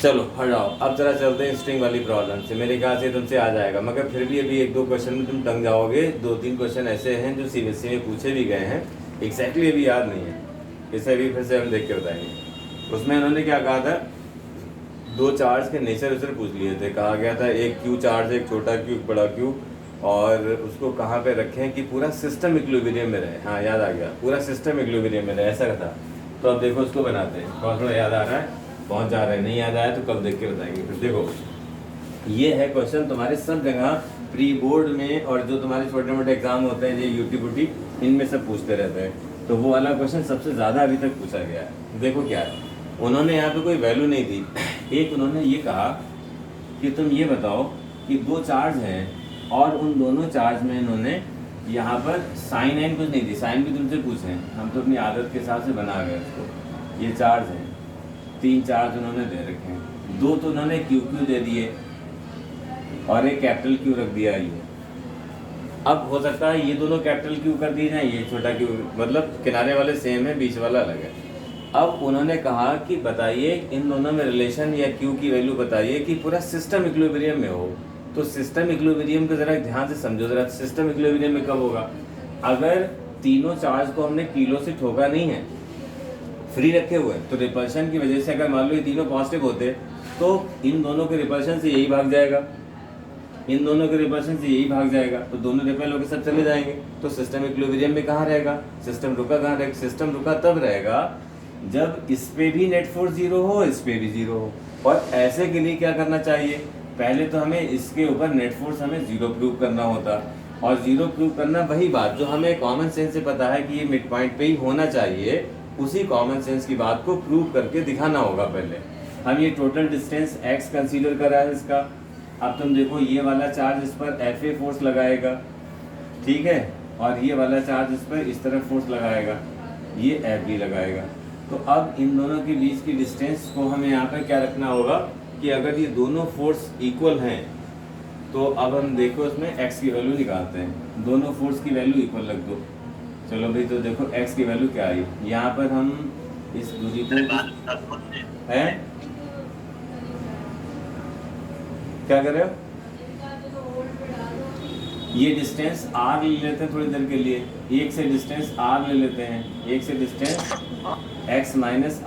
चलो हटाओ, अब जरा चलते हैं स्ट्रिंग वाली प्रॉब्लम से। मेरे ख्याल से तुमसे आ जाएगा, मगर फिर भी अभी 1-2 क्वेश्चन में तुम टंग जाओगे। 2-3 क्वेश्चन ऐसे हैं जो CBSE में पूछे भी गए हैं, एग्जैक्टली अभी याद नहीं है, इसे भी फिर से हम देख के बताएंगे। उसमें उन्होंने क्या कहा था, 2 चार्ज के नेचर उसे पूछ लिए थे। कहा गया था एक क्यू चार्ज, एक छोटा क्यू, एक बड़ा क्यू, और उसको कहाँ पे रखें कि पूरा सिस्टम इक्विलिब्रियम में रहे। हाँ याद आ गया, पूरा सिस्टम इक्विलिब्रियम में रहे, ऐसा था। तो अब देखो उसको बनाते हैं, थोड़ा याद आ रहा है, पहुंच जा रहा है, नहीं याद आया तो कल देख के बताएंगे। फिर देखो, ये है क्वेश्चन तुम्हारे सब जगह प्री बोर्ड में, और जो तुम्हारे छोटे मोटे एग्जाम होते हैं, ये यूटी, इनमें सब पूछते रहते हैं। तो वो वाला क्वेश्चन सबसे ज़्यादा अभी तक पूछा गया है। देखो क्या है, उन्होंने यहाँ पे कोई वैल्यू नहीं दी। एक उन्होंने ये कहा कि तुम ये बताओ कि 2 चार्ज हैं और उन दोनों चार्ज में इन्होंने यहाँ पर साइन एन कुछ नहीं दी, साइन भी तुमसे पूछे, हम तो अपनी आदत के हिसाब से बना गए उसको। ये चार्ज हैं, 3 चार्ज उन्होंने दे रखे हैं, 2 तो उन्होंने क्यू दे दिए और एक कैपिटल क्यू रख दिया। ये अब हो सकता है ये दोनों कैपिटल क्यू कर दिए जाए, ये छोटा क्यू, मतलब किनारे वाले सेम है, बीच वाला अलग है। अब उन्होंने कहा कि बताइए इन दोनों में रिलेशन या क्यू की वैल्यू बताइए कि पूरा सिस्टम इक्विलिब्रियम में हो। तो सिस्टम इक्विलिब्रियम को ज़रा ध्यान से समझो ज़रा, सिस्टम इक्विलिब्रियम में कब होगा, अगर तीनों चार्ज को हमने किलो से ठोका नहीं है, फ्री रखे हुए, तो रिपल्शन की वजह से अगर मान लो ये तीनों पॉजिटिव होते तो इन दोनों के रिपल्शन से यही भाग जाएगा, इन दोनों के रिपल्शन से यही भाग जाएगा, तो दोनों रिपेल होकर सब चले जाएंगे। तो सिस्टम इक्विलिब्रियम में कहाँ रहेगा, सिस्टम रुका कहाँ रहेगा, सिस्टम रुका तब रहेगा जब इस पे भी नेट फोर्स 0 हो, इस पे भी 0 हो। और ऐसे के लिए क्या करना चाहिए, पहले तो हमें इसके ऊपर नेट फोर्स हमें 0 प्रूव करना होता, और 0 प्रूव करना वही बात जो हमें कॉमन सेंस से पता है कि ये मिड पॉइंट पे ही होना चाहिए, उसी कॉमन सेंस की बात को प्रूव करके दिखाना होगा। पहले हम ये टोटल डिस्टेंस x कंसीडर कर रहा है इसका। अब तुम देखो ये वाला चार्ज इस पर FA फोर्स लगाएगा, ठीक है, और ये वाला चार्ज इस पर इस तरफ फोर्स लगाएगा, ये FB लगाएगा। तो अब इन दोनों के बीच की डिस्टेंस को हमें यहाँ पर क्या रखना होगा कि अगर ये दोनों फोर्स इक्वल हैं तो अब हम देखो इसमें x की वैल्यू निकालते हैं, दोनों फोर्स की वैल्यू इक्वल रख दो। चलो भाई, तो देखो x की वैल्यू क्या आई, यहाँ पर हम इस दूरी को है क्या कर रहे हो, ये डिस्टेंस r ले लेते हैं थोड़ी देर के लिए, एक से डिस्टेंस r ले लेते हैं, एक से डिस्टेंस x -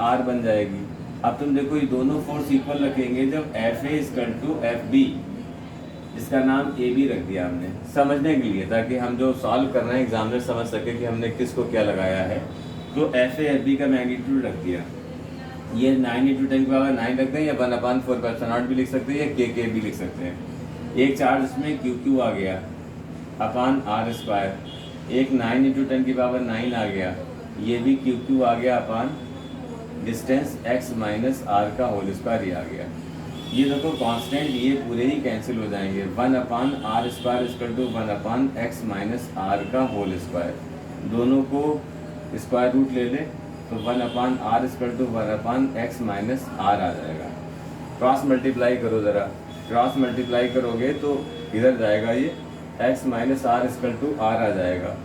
r बन जाएगी। अब तुम देखो ये दोनों फोर्स इक्वल रखेंगे जब FA = FB, इसका नाम AB रख दिया हमने समझने के लिए, ताकि हम जो सॉल्व कर रहे हैं एग्जामिनर समझ सके कि हमने किसको क्या लगाया है। तो FA FB का मैग्नीट्यूड रख दिया, ये 9 × 10⁹ रख दें, या 1/4π0 भी लिख सकते हैं, या k भी लिख सकते हैं। एक चार्ज इसमें QQ आ गया अपान r², एक 9 × 10⁹ आ गया, ये भी QQ आ गया अपान डिस्टेंस x - r का होल स्क्वायर ही आ गया। ये देखो कांस्टेंट ये पूरे ही कैंसिल हो जाएंगे, 1/r² = 1/x - r का होल स्क्वायर, दोनों को स्क्वायर रूट ले ले तो 1/r = 1/x - r आ जाएगा। क्रॉस मल्टीप्लाई करो ज़रा, क्रॉस मल्टीप्लाई करोगे तो इधर जाएगा, ये x - r = r आ जाएगा,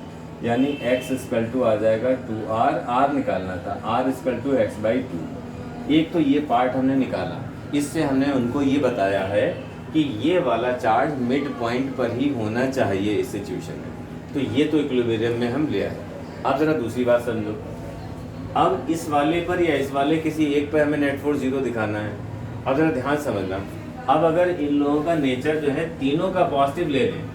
यानी x इक्वल टू आ जाएगा 2r, r निकालना था, r इक्वल टू x/2। एक तो ये पार्ट हमने निकाला, इससे हमने उनको ये बताया है कि ये वाला चार्ज मिड पॉइंट पर ही होना चाहिए इस सिचुएशन में। तो ये तो इक्विलिब्रियम में हम ले आए। अब ज़रा दूसरी बात समझो, अब इस वाले पर या इस वाले किसी एक पर हमें नेट फोर्स 0 दिखाना है। अब ज़रा ध्यान समझना, अब अगर इन लोगों का नेचर जो है तीनों का पॉजिटिव ले लें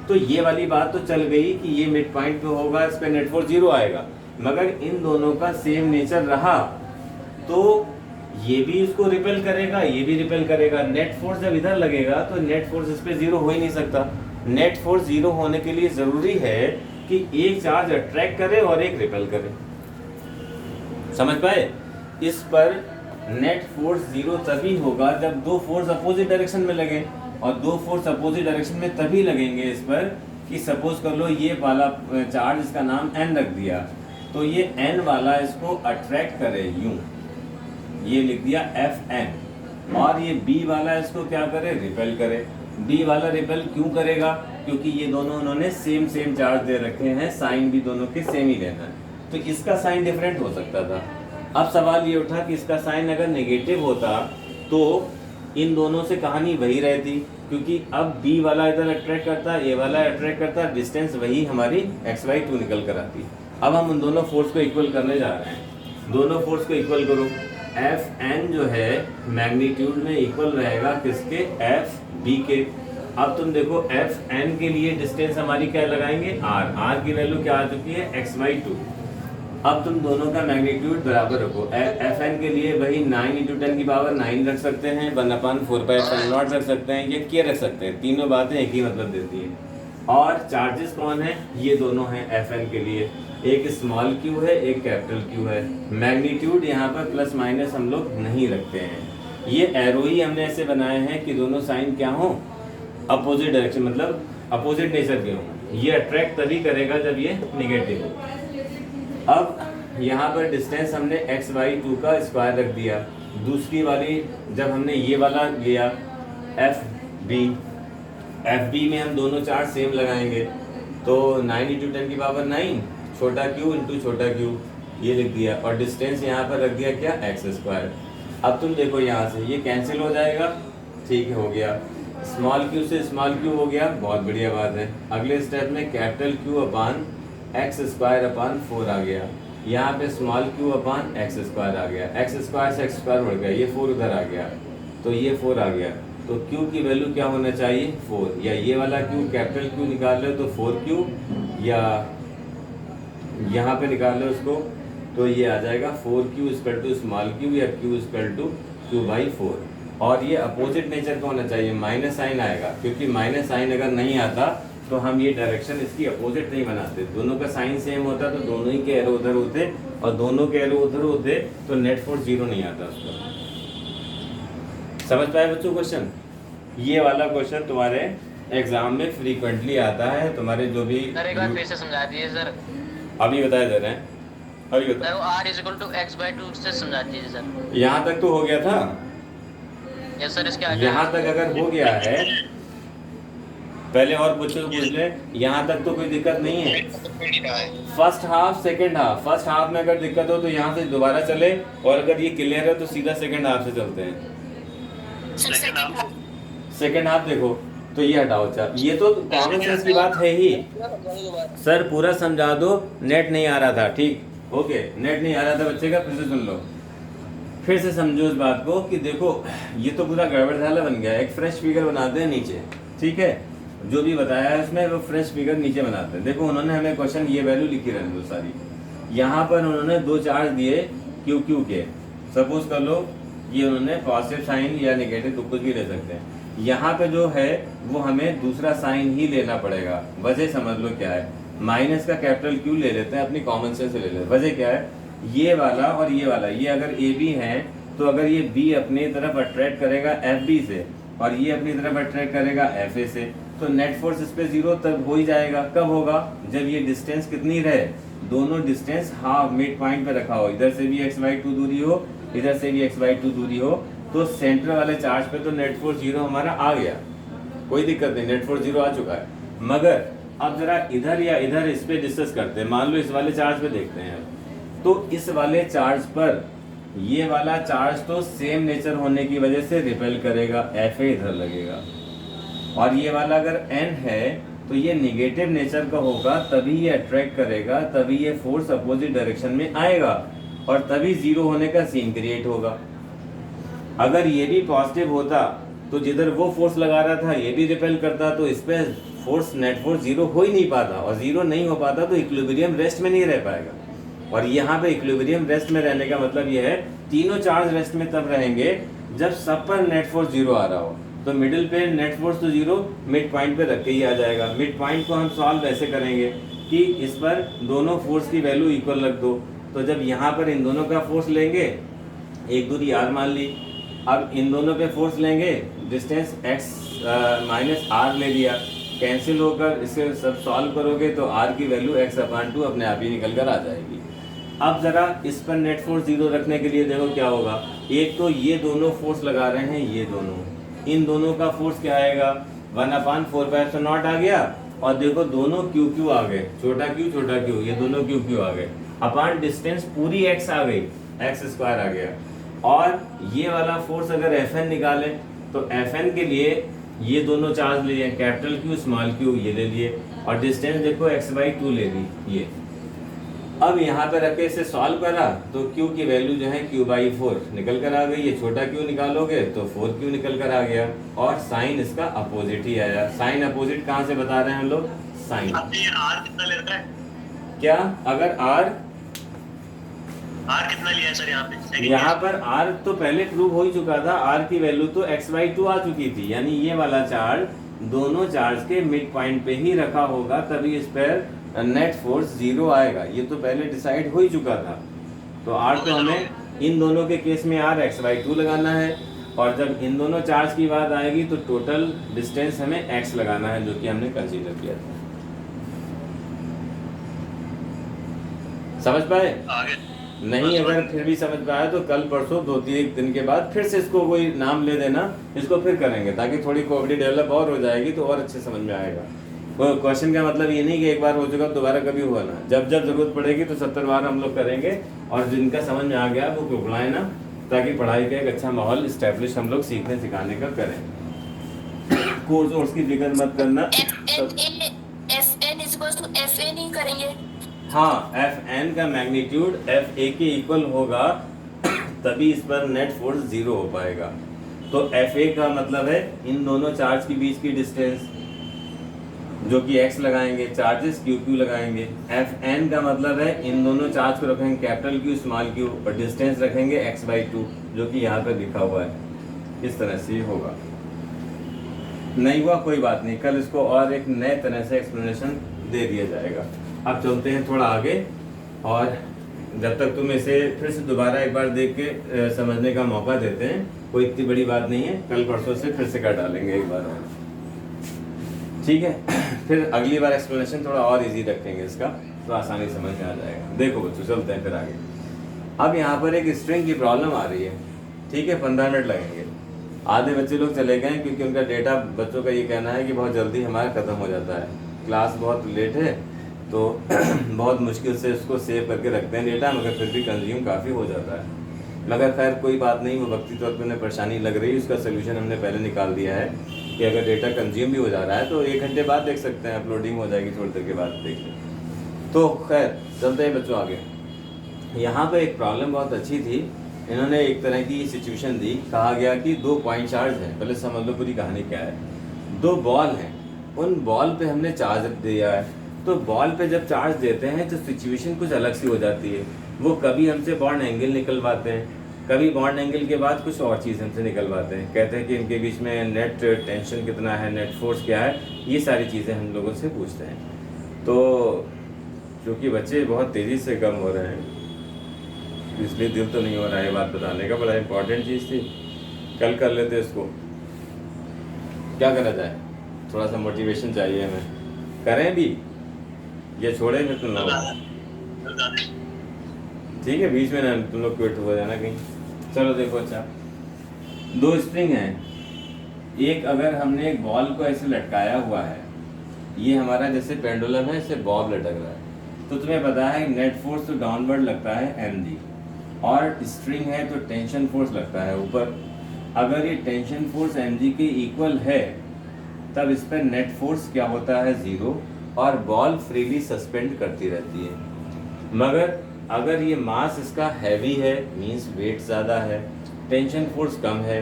तो ये वाली बात तो चल गई कि ये मिड पॉइंट पे होगा, इस पे नेट फोर्स 0 आएगा। मगर इन दोनों का सेम नेचर रहा तो ये भी इसको रिपेल करेगा, ये भी रिपेल करेगा। नेट फोर्स जब इधर लगेगा तो नेट फोर्स इस पे 0 हो ही नहीं सकता। नेट फोर्स 0 होने के लिए जरूरी है कि एक चार्ज अट्रैक्ट करे और एक रिपेल करे। समझ पाए? इस पर नेट फोर्स 0 तभी होगा जब दो फोर्स अपोजिट डायरेक्शन में लगे, और दो फोर्स अपोजिट डायरेक्शन में तभी लगेंगे इस पर कि सपोज कर लो ये वाला चार्ज, इसका नाम n रख दिया, तो ये n वाला इसको अट्रैक्ट करे यूं, ये लिख दिया Fn, और ये B वाला इसको क्या करे, रिपेल करे। B वाला रिपेल क्यों करेगा? क्योंकि ये दोनों उन्होंने सेम चार्ज दे रखे हैं, साइन भी दोनों के सेम ही लेना है, तो इसका साइन डिफरेंट हो सकता था। अब सवाल ये उठा कि इसका साइन अगर नेगेटिव होता तो इन दोनों से कहानी वही रहती, क्योंकि अब B वाला इधर अट्रैक्ट करता, A वाला अट्रैक्ट करता, डिस्टेंस वही हमारी x/2 निकल कर आती। अब हम उन दोनों फोर्स को इक्वल करने जा रहे हैं। दोनों फोर्स को इक्वल करो, Fn जो है मैग्नीट्यूड में इक्वल रहेगा किसके, Fb के। अब तुम देखो Fn के लिए डिस्टेंस हमारी क्या लगाएंगे, r की वैल्यू क्या आ चुकी है, x/2। अब तुम दोनों का मैग्नीट्यूड बराबर रखो। Fn के लिए वही 9 × 10⁹ रख सकते हैं, 1/4πε0 रख सकते हैं, ये क्या रख सकते हैं, तीनों बातें एक ही मतलब देती हैं। और चार्जेस कौन है, ये दोनों हैं Fn के लिए, एक स्मॉल q है, एक कैपिटल Q है। मैग्नीट्यूड यहाँ पर प्लस माइनस हम लोग नहीं रखते हैं, ये एरो ही हमने ऐसे बनाए हैं कि दोनों साइन क्या हो, अपोजिट डायरेक्शन, मतलब अपोजिट नेचर के हों। ये अट्रैक्ट तभी करेगा जब ये निगेटिव हो। अब यहाँ पर डिस्टेंस हमने x/2 का स्क्वायर रख दिया। दूसरी वाली जब हमने ये वाला लिया FB में हम दोनों चार्ज सेम लगाएंगे, तो 9 × 10⁹ छोटा q इंटू छोटा q, ये लिख दिया, और डिस्टेंस यहाँ पर रख दिया क्या, x²। अब तुम देखो यहाँ से ये कैंसिल हो जाएगा, ठीक है, हो गया। स्मॉल q से स्मॉल q हो गया, बहुत बढ़िया बात है। अगले स्टेप में कैपिटल Q/x² आ गया, यहाँ पे स्मॉल q/x² आ गया, x² से x² बढ़ गया, ये 4 उधर आ गया, तो ये 4 आ गया। तो q की वैल्यू क्या होना चाहिए, 4, या ये वाला q कैपिटल Q निकाल लो तो 4q, या यहाँ पे निकाल लो उसको तो ये आ जाएगा 4q = स्मॉल q, या q = q/4। और ये अपोजिट नेचर का होना चाहिए, माइनस साइन आएगा, क्योंकि माइनस साइन अगर नहीं आता तो हम ये डायरेक्शन इसकी अपोजिट नहीं बनाते। दोनों का साइन सेम होता तो दोनों ही के एरो उधर होते, और दोनों के एरो उधर होते तो नेट फोर्स 0 नहीं आता उसका। समझ पाए बच्चों क्वेश्चन? ये वाला क्वेश्चन तुम्हारे एग्जाम में फ्रीक्वेंटली आता है, तुम्हारे जो भी सर एक बार फिर से समझा दीजिए सर। अभी बताया जा रहे हैं, अभी बता। r = x/2 से समझा दीजिए सर। यहाँ तक तो हो गया था, यस सर, इसके आगे यहाँ तक अगर हो गया है, पहले और पूछ ले, यहाँ तक तो कोई दिक्कत नहीं है। First half second half, first half में अगर दिक्कत हो तो यहाँ से दोबारा चले, और अगर ये क्लियर है तो सीधा सेकंड हाफ से चलते हैं। सेकंड हाफ देखो तो ये हटाओ, अच्छा ये तो कॉमन सेंस की बात है ही। सर पूरा समझा दो, नेट नहीं आ रहा था, ठीक, ओके, नेट नहीं आ रहा था बच्चे का, फिर से सुन लो, फिर से समझो इस बात को कि देखो ये तो पूरा गड़बड़झाला बन गया। एक फ्रेश फिगर बनाते हैं नीचे, ठीक है, जो भी बताया है उसमें वो फ्रेश फिगर नीचे बनाते हैं। देखो उन्होंने हमें क्वेश्चन ये वैल्यू लिखी रहने दो सारी, यहाँ पर उन्होंने 2 चार्ज दिए QQ के, सपोज कर लो ये उन्होंने पॉजिटिव साइन या नेगेटिव तो कुछ भी ले सकते हैं। यहाँ पे जो है वो हमें दूसरा साइन ही लेना पड़ेगा। वजह समझ लो क्या है, माइनस का कैपिटल Q ले लेते हैं, अपनी कॉमन सेंस से ले लेते हैं। वजह क्या है, ये वाला और ये वाला, ये अगर AB है तो अगर ये B अपनी तरफ अट्रैक्ट करेगा FB से, और ये अपनी तरफ अट्रैक्ट करेगा FA से, तो नेट फोर्स इस पे 0 तब हो ही जाएगा। कब होगा, जब ये डिस्टेंस कितनी रहे, दोनों डिस्टेंस हाफ मिड पॉइंट पे रखा हो, इधर से भी x/2 दूरी हो, इधर से भी x/2 दूरी हो, तो सेंटर वाले चार्ज पे तो नेट फोर्स 0 हमारा आ गया, कोई दिक्कत नहीं, नेट फोर्स 0 आ चुका है। मगर अब जरा इधर या इधर इस पे डिस्कस करते हैं। मान लो इस वाले चार्ज पे देखते हैं। तो इस वाले चार्ज पर ये वाला चार्ज तो सेम नेचर होने की वजह से रिपेल करेगा, Fa इधर लगेगा। और ये वाला अगर N है तो ये निगेटिव नेचर का होगा, तभी ये अट्रैक्ट करेगा, तभी ये फोर्स अपोजिट डायरेक्शन में आएगा और तभी जीरो होने का सीन क्रिएट होगा। अगर ये भी पॉजिटिव होता तो जिधर वो फोर्स लगा रहा था ये भी रिपेल करता, तो इस पे फोर्स नेट फोर्स जीरो हो ही नहीं पाता, और जीरो नहीं हो पाता तो इक्विलिब्रियम रेस्ट में नहीं रह पाएगा। और यहाँ पे इक्विलिब्रियम रेस्ट में रहने का मतलब ये है तीनों चार्ज रेस्ट में तब रहेंगे जब सब पर नेट फोर्स जीरो आ रहा हो। तो मिडिल पे नेट फोर्स तो जीरो मिड पॉइंट पे रख के ही आ जाएगा। मिड पॉइंट को हम सॉल्व ऐसे करेंगे कि इस पर दोनों फोर्स की वैल्यू इक्वल रख दो। तो जब यहाँ पर इन दोनों का फोर्स लेंगे, एक दूरी r मान ली, अब इन दोनों पे फोर्स लेंगे, डिस्टेंस x माइनस r ले लिया, कैंसिल होकर इसे सब सॉल्व करोगे तो r की वैल्यू x/2 अपने आप ही निकल कर आ जाएगी। अब जरा इस पर नेट फोर्स जीरो रखने के लिए देखो क्या होगा। एक तो ये दोनों फोर्स लगा रहे हैं, ये दोनों, इन दोनों का फोर्स क्या आएगा, 1/4π0 आ गया। और देखो दोनों क्यू आ गए, छोटा क्यू, ये दोनों क्यू आ गए, अपान डिस्टेंस पूरी x आ गई, x² आ गया। और ये वाला फोर्स अगर Fn निकाले तो Fn के लिए ये दोनों चार्ज लिए, कैपिटल Q स्मॉल q ये ले लिए, और डिस्टेंस देखो x/2 ले ली ये। अब यहाँ पे रख के इसे सॉल्व करा तो Q की वैल्यू जो है Q/4 निकल कर आ गई। ये छोटा Q निकालोगे तो 4Q निकल कर आ गया, और साइन इसका अपोजिट ही आया। साइन अपोजिट कहाँ से बता रहे हैं हम लोग, साइन। आपने R कितना ले रखा है? क्या अगर R कितना लिया है सर यहाँ पे? यहाँ पर R तो पहले प्रूव हो ही चुका था, R की वैल्यू तो x/2 आ चुकी थी, यानी ये वाला चार्ज दोनों चार्ज के मिड पॉइंट पे ही रखा होगा, तभी इस पर नेट फोर्स जीरो आएगा। ये तो पहले डिसाइड हो ही चुका था। तो R तो हमें इन दोनों के केस में R x/2 लगाना है, और जब इन दोनों चार्ज की बात आएगी तो टोटल डिस्टेंस हमें x लगाना है, जो कि हमने कंसीडर किया था। समझ पाए? आगे नहीं अगर फिर भी समझ पाया तो कल परसों 2-3 दिन के बाद फिर से इसको कोई नाम ले देना, इसको फिर करेंगे, ताकि थोड़ी कोऑपरेटिव डेवलप और हो जाएगी तो और अच्छे समझ में आएगा। क्वेश्चन का मतलब ये नहीं कि एक बार हो चुका दोबारा कभी हुआ ना, जब जब जरूरत पड़ेगी तो 70 बार हम लोग करेंगे, और जिनका समझ में आ गया वो घुड़ाए ना, ताकि पढ़ाई का एक अच्छा माहौल इस्टेब्लिश हम लोग सीखने सिखाने का करें। कोर्स की फिक्र मत करना। FN ही करेंगे। हाँ, Fn का मैग्नीट्यूड Fa के इक्वल होगा, तभी इस पर नेट फोर्स जीरो हो पाएगा। तो Fa का मतलब है इन दोनों चार्ज के बीच की डिस्टेंस, जो कि x लगाएंगे, चार्जेस q लगाएंगे। Fn का मतलब है इन दोनों चार्ज को रखेंगे कैपिटल Q स्मॉल q, और डिस्टेंस रखेंगे x/2, जो कि यहाँ पर लिखा हुआ है। इस तरह से होगा। नहीं हुआ कोई बात नहीं, कल इसको और एक नए तरह से एक्सप्लेनेशन दे दिया जाएगा। अब चलते हैं थोड़ा आगे, और जब तक तुम इसे फिर से दोबारा एक बार देख के समझने का मौका देते हैं, कोई इतनी बड़ी बात नहीं है, कल परसों से फिर से कर डालेंगे एक बार और, ठीक है। फिर अगली बार एक्सप्लेनेशन थोड़ा और इजी रखेंगे इसका, तो आसानी समझ में आ जाएगा। देखो बच्चों चलते हैं फिर आगे। अब यहाँ पर एक स्ट्रिंग की प्रॉब्लम आ रही है, ठीक है, 15 मिनट लगेंगे। आधे बच्चे लोग चले गए क्योंकि उनका डेटा, बच्चों का ये कहना है कि बहुत जल्दी हमारा ख़त्म हो जाता है, क्लास बहुत लेट है, तो बहुत मुश्किल से उसको सेव करके रखते हैं डेटा, मगर फिर भी कंज्यूम काफ़ी हो जाता है। मगर खैर कोई बात नहीं, वो वक्ती तौर पर उन्हें परेशानी लग रही है, उसका सोल्यूशन हमने पहले निकाल दिया है कि अगर डेटा कंज्यूम भी हो जा रहा है तो 1 घंटे बाद देख सकते हैं, अपलोडिंग हो जाएगी थोड़ी देर के बाद, देख लें। तो खैर चलते हैं बच्चों आगे। यहाँ पर एक प्रॉब्लम बहुत अच्छी थी, इन्होंने एक तरह की सिचुएशन दी, कहा गया कि 2 पॉइंट चार्ज हैं। पहले समझ लो पूरी कहानी क्या है। 2 बॉल हैं, उन बॉल पे हमने चार्ज दिया है, तो बॉल पे जब चार्ज देते हैं तो सिचुएशन कुछ अलग सी हो जाती है। वो कभी हमसे बॉन्ड एंगल निकलवाते हैं, कभी बॉन्ड एंगल के बाद कुछ और चीज़ हमसे निकलवाते हैं, कहते हैं कि इनके बीच में नेट टेंशन कितना है, नेट फोर्स क्या है, ये सारी चीज़ें हम लोगों से पूछते हैं। तो क्योंकि बच्चे बहुत तेज़ी से कम हो रहे हैं, इसलिए दिल तो नहीं हो रहा है बात बताने का, बड़ा इंपॉर्टेंट चीज़ थी, कल कर लेते इसको। क्या करा जाए, थोड़ा सा मोटिवेशन चाहिए हमें, करें भी ये छोड़े फिर तुम लोग, ठीक है, बीच में ना तुम लोग क्विट हो जाना कहीं। चलो देखो, अच्छा 2 स्प्रिंग हैं, एक अगर हमने एक बॉल को ऐसे लटकाया हुआ है, ये हमारा जैसे पेंडुलम है, इसे बॉब लटक रहा है। तो तुम्हें पता है नेट फोर्स तो डाउनवर्ड लगता है mg, और स्ट्रिंग है तो टेंशन फोर्स लगता है ऊपर। अगर ये टेंशन फोर्स mg के इक्वल है तब इस पर नेट फोर्स क्या होता है 0, और बॉल फ्रीली सस्पेंड करती रहती है। मगर अगर ये मास इसका हैवी है, मींस वेट ज़्यादा है, टेंशन फोर्स कम है,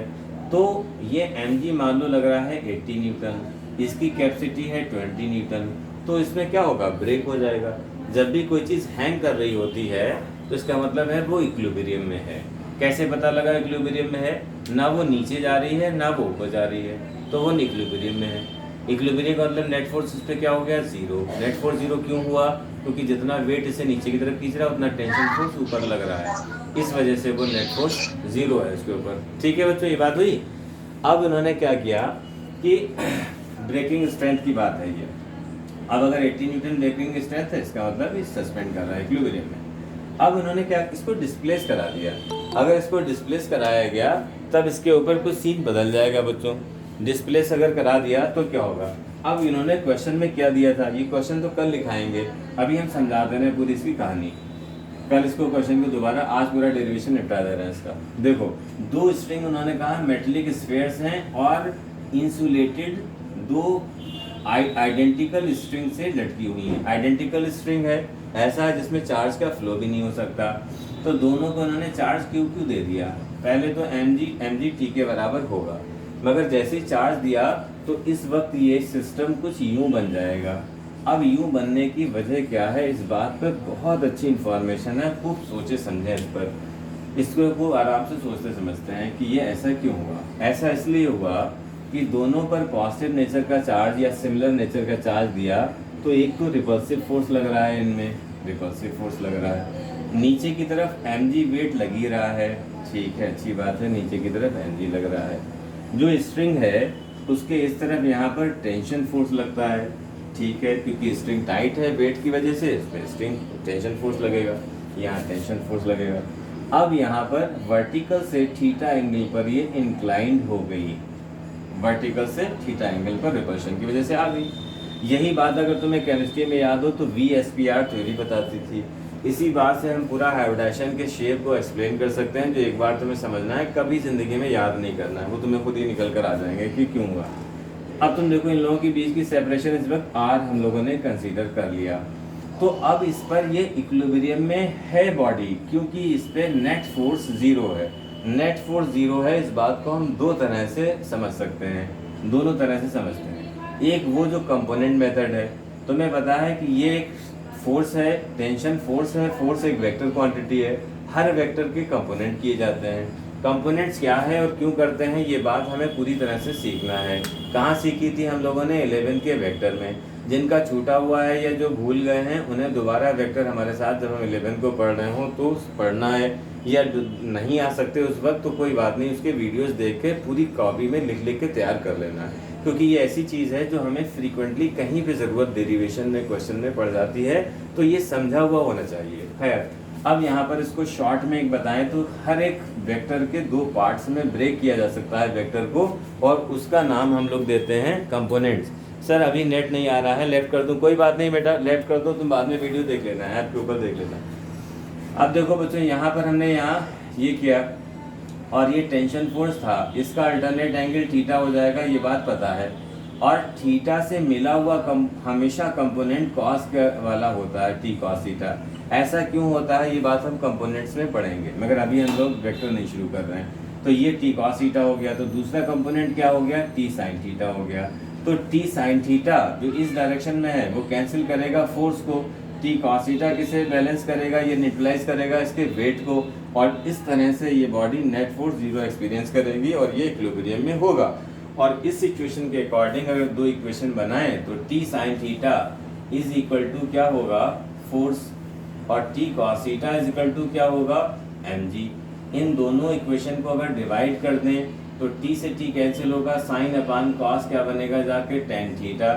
तो ये mg मान लो लग रहा है 80 न्यूटन, इसकी कैपेसिटी है 20 न्यूटन, तो इसमें क्या होगा, ब्रेक हो जाएगा। जब भी कोई चीज़ हैंग कर रही होती है तो इसका मतलब है वो इक्विलिब्रियम में है। कैसे पता लगा इक्विलिब्रियम में है? ना वो नीचे जा रही है ना वो ऊपर जा रही है, तो वो इक्विलिब्रियम में है। इक्विलिब्रियम का मतलब नेट फोर्स इस पर क्या हो गया, 0। नेट फोर्स 0 क्यों हुआ? क्योंकि जितना वेट इसे नीचे की तरफ खींच रहा है उतना टेंशन फोर्स ऊपर लग रहा है, इस वजह से वो नेट फोर्स 0 है इसके ऊपर। ठीक है बच्चों, ये बात हुई। अब इन्होंने क्या किया कि ब्रेकिंग स्ट्रेंथ की बात है ये। अब अगर 80 न्यूटन ब्रेकिंग स्ट्रेंथ है, इसका मतलब ये सस्पेंड कर रहा है इक्विलिब्रियम में। अब इन्होंने क्या, इसको डिस्प्लेस करा दिया। अगर इसको डिस्प्लेस कराया गया तब इसके ऊपर कुछ सीन बदल जाएगा बच्चों। डिस्प्लेस अगर करा दिया तो क्या होगा? अब इन्होंने क्वेश्चन में क्या दिया था, ये क्वेश्चन तो कल लिखाएंगे, अभी हम समझा दे रहे हैं पूरी इसकी कहानी। कल इसको क्वेश्चन को दोबारा, आज पूरा डेरिवेशन निपटा दे रहे हैं इसका। देखो, दो स्ट्रिंग उन्होंने कहा मेटेलिक स्फीयर्स हैं और इंसुलेटेड दो आइडेंटिकल स्ट्रिंग से लटकी हुई हैं। आइडेंटिकल स्ट्रिंग है, ऐसा है जिसमें चार्ज का फ्लो भी नहीं हो सकता, तो दोनों को उन्होंने चार्ज क्यों दे दिया। पहले तो mg t के बराबर होगा, मगर जैसे ही चार्ज दिया तो इस वक्त ये सिस्टम कुछ यूं बन जाएगा। अब यूं बनने की वजह क्या है, इस बात पर बहुत अच्छी इंफॉर्मेशन है, खूब सोचे समझें इस पर। इसको को आराम से सोचते समझते हैं कि ये ऐसा क्यों हुआ। ऐसा इसलिए हुआ कि दोनों पर पॉजिटिव नेचर का चार्ज या सिमिलर नेचर का चार्ज दिया, तो एक तो रिपल्सिव फोर्स लग रहा है, इनमें रिपल्सिव फोर्स लग रहा है, नीचे की तरफ mg वेट लग ही रहा है। ठीक है, अच्छी बात है, नीचे की तरफ mg लग रहा है। जो स्ट्रिंग है उसके इस तरफ यहाँ पर टेंशन फोर्स लगता है। ठीक है, क्योंकि स्ट्रिंग टाइट है वेट की वजह से, इस पर स्ट्रिंग टेंशन फोर्स लगेगा, यहाँ टेंशन फोर्स लगेगा। अब यहाँ पर वर्टिकल से थीटा एंगल पर ये इंक्लाइंड हो गई, वर्टिकल से थीटा एंगल पर रिपल्शन की वजह से आ गई। यही बात अगर तुम्हें केमिस्ट्री में याद हो तो VSPR थ्योरी बताती थी। इसी बात से हम पूरा हाइब्रिडाइजेशन के शेप को एक्सप्लेन कर सकते हैं, जो एक बार तुम्हें समझना है, कभी ज़िंदगी में याद नहीं करना है, वो तुम्हें खुद ही निकल कर आ जाएंगे कि क्यों हुआ। अब तुम देखो, इन लोगों के बीच की सेपरेशन इस वक्त R हम लोगों ने कंसीडर कर लिया, तो अब इस पर ये इक्विलिब्रियम में है बॉडी, क्योंकि इस पर नेट फोर्स 0 है। नेट फोर्स 0 है, इस बात को हम दो तरह से समझ सकते हैं, दोनों तरह से समझते हैं। एक वो जो कंपोनेंट मेथड है, तुम्हें पता है कि ये एक फोर्स है, टेंशन फोर्स है, फोर्स एक वेक्टर क्वांटिटी है, हर वेक्टर के कंपोनेंट किए जाते हैं। कंपोनेंट्स क्या है और क्यों करते हैं, ये बात हमें पूरी तरह से सीखना है। कहाँ सीखी थी हम लोगों ने? 11 के वेक्टर में। जिनका छूटा हुआ है या जो भूल गए हैं उन्हें दोबारा वेक्टर हमारे साथ जब हम 11 को पढ़ रहे हो तो पढ़ना है, या नहीं आ सकते उस वक्त तो कोई बात नहीं, उसके वीडियोस देख के पूरी कॉपी में लिख लिख के तैयार कर लेना है, क्योंकि ये ऐसी चीज़ है जो हमें फ्रीक्वेंटली कहीं पे ज़रूरत डेरिवेशन में क्वेश्चन में पड़ जाती है, तो ये समझा हुआ होना चाहिए। खैर, अब यहाँ पर इसको शॉर्ट में एक बताएं तो हर एक वेक्टर के दो पार्ट्स में ब्रेक किया जा सकता है वेक्टर को, और उसका नाम हम लोग देते हैं कंपोनेंट्स। सर अभी नेट नहीं आ रहा है, लेफ्ट कर दूं? कोई बात नहीं बेटा, लेफ्ट कर दो, तुम बाद में वीडियो देख लेना है, ऐप के ऊपर देख लेना। अब देखो बच्चों, यहाँ पर हमने यहाँ ये किया और ये टेंशन फोर्स था, इसका अल्टरनेट एंगल थीटा हो जाएगा, ये बात पता है, और थीटा से मिला हुआ हमेशा कंपोनेंट कॉस वाला होता है, टी कॉस थीटा। ऐसा क्यों होता है ये बात हम कंपोनेंट्स में पढ़ेंगे, मगर अभी हम लोग वेक्टर नहीं शुरू कर रहे हैं। तो ये टी कॉस थीटा हो गया, तो दूसरा कंपोनेंट क्या हो गया? टी साइन थीटा हो गया। तो टी साइन थीटा जो इस डायरेक्शन में है वो कैंसिल करेगा फोर्स को, टी कॉस थीटा किसे बैलेंस करेगा? ये न्यूट्रलाइज करेगा इसके वेट को, और इस तरह से ये बॉडी नेट फोर्स 0 एक्सपीरियंस करेगी और ये इक्विलिब्रियम में होगा। और इस सिचुएशन के अकॉर्डिंग अगर दो इक्वेशन बनाएं तो T sine theta is equal to क्या होगा? फोर्स, और T cos theta is equal to क्या होगा? mg। इन दोनों इक्वेशन को अगर डिवाइड कर दें तो t से t कैंसिल होगा, साइन अपान कॉस क्या बनेगा जाके? Tan theta.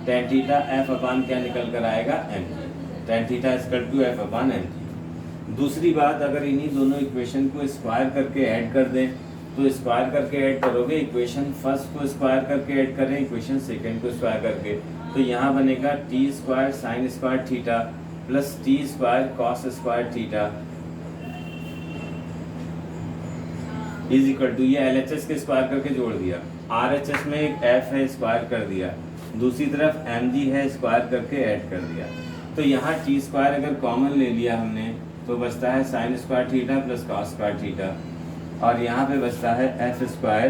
Tan theta f upon क्या निकल कर आएगा? mg। Tan theta is equal to f upon mg। दूसरी बात, अगर इन्हीं दोनों इक्वेशन को स्क्वायर करके ऐड कर दें तो स्क्वायर करके ऐड करोगे, इक्वेशन फर्स्ट को स्क्वायर करके ऐड करें, इक्वेशन सेकंड को स्क्वायर करके, तो यहाँ बनेगा T square sine square theta plus T square cos square theta is equal to, ये LHS के स्क्वायर करके जोड़ दिया, RHS में एक f है स्क्वायर कर दिया, दूसरी तरफ mg है स्क्वायर करके ऐड कर दिया। तो यहाँ टी स्क्वायर अगर कॉमन ले लिया हमने तो बचता है sign square theta plus cos square theta, और यहाँ पे बचता है एफ स्क्वायर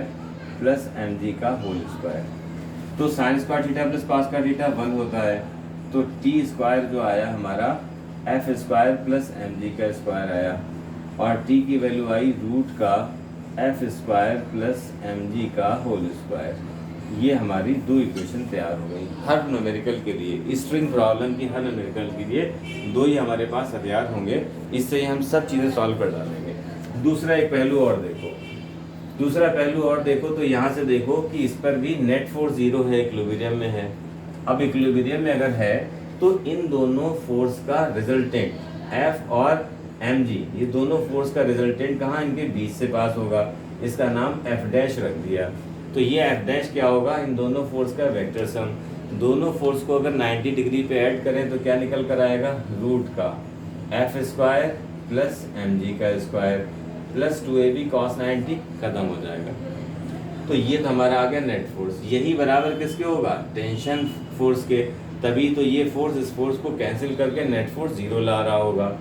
प्लस mg का होल स्क्वायर। तो sign square theta plus cos square theta 1 होता है, तो टी स्क्वायर जो आया हमारा एफ स्क्वायर प्लस mg का स्क्वायर आया, और टी की वैल्यू आई रूट का एफ स्क्वायर प्लस mg का होल स्क्वायर। ये हमारी दो इक्वेशन तैयार हो गई। हर न्यूमेरिकल के लिए, स्ट्रिंग प्रॉब्लम की हर न्यूमेरिकल के लिए दो ही हमारे पास हथियार होंगे, इससे ही हम सब चीज़ें सॉल्व कर डालेंगे। दूसरा एक पहलू और देखो, दूसरा पहलू और देखो तो यहाँ से देखो कि इस पर भी नेट फोर्स 0 है, इक्विलिब्रियम में है। अब इक्विलिब्रियम में अगर है तो इन दोनों फोर्स का रिजल्टेंट एफ और mg, ये दोनों फोर्स का रिजल्टेंट कहाँ, इनके बीच से पास होगा, इसका नाम एफ डैश रख दिया। तो ये एफ डैश क्या होगा, इन दोनों फोर्स का वेक्टर सम। दोनों फोर्स को अगर 90 डिग्री पे ऐड करें तो क्या निकल कर आएगा, रूट का एफ स्क्वायर प्लस mg का स्क्वायर प्लस 2ab cos 90, खत्म हो जाएगा। तो ये तो हमारा आ गया नेट फोर्स, यही बराबर किसके होगा, टेंशन फोर्स के, तभी तो ये फोर्स इस फोर्स को कैंसिल करके नेट फोर्स 0 ला रहा होगा।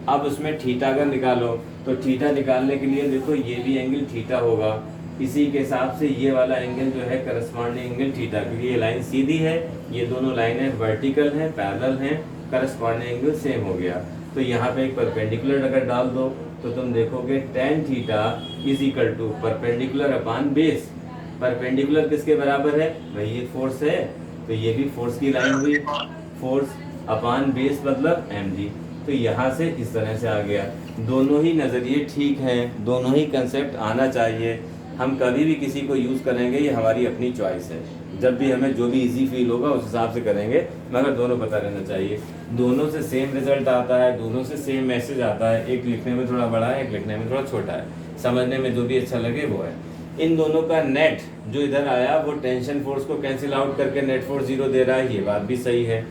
अब उसमें थीटा अगर निकालो तो थीटा निकालने के लिए देखो ये भी एंगल थीटा होगा, इसी के हिसाब से ये वाला एंगल जो है करस्पॉन्डिंग एंगल थीटा, क्योंकि ये लाइन सीधी है, ये दोनों लाइनें वर्टिकल हैं, पैरेलल हैं, करस्पॉन्डिंग एंगल सेम हो गया। तो यहाँ पे एक परपेंडिकुलर अगर डाल दो तो तुम देखोगे tan theta is equal to perpendicular upon base. Perpendicular किसके बराबर है भाई, ये फोर्स है, तो ये भी फोर्स की लाइन हुई, फोर्स अपान बेस मतलब mg। तो यहाँ से इस तरह से आ गया। दोनों ही नज़रिए ठीक हैं, दोनों ही कंसेप्ट आना चाहिए। हम कभी भी किसी को यूज़ करेंगे ये हमारी अपनी चॉइस है, जब भी हमें जो भी इजी फील होगा उस हिसाब से करेंगे, मगर दोनों पता रहना चाहिए। दोनों से सेम रिजल्ट आता है, दोनों से सेम मैसेज आता है, एक लिखने में थोड़ा बड़ा है, एक लिखने में थोड़ा छोटा है, समझने में जो भी अच्छा लगे वो है। इन दोनों का नेट जो इधर आया वो टेंशन फोर्स को कैंसिल आउट करके नेट फोर्स 0 दे रहा है, ये बात भी सही है।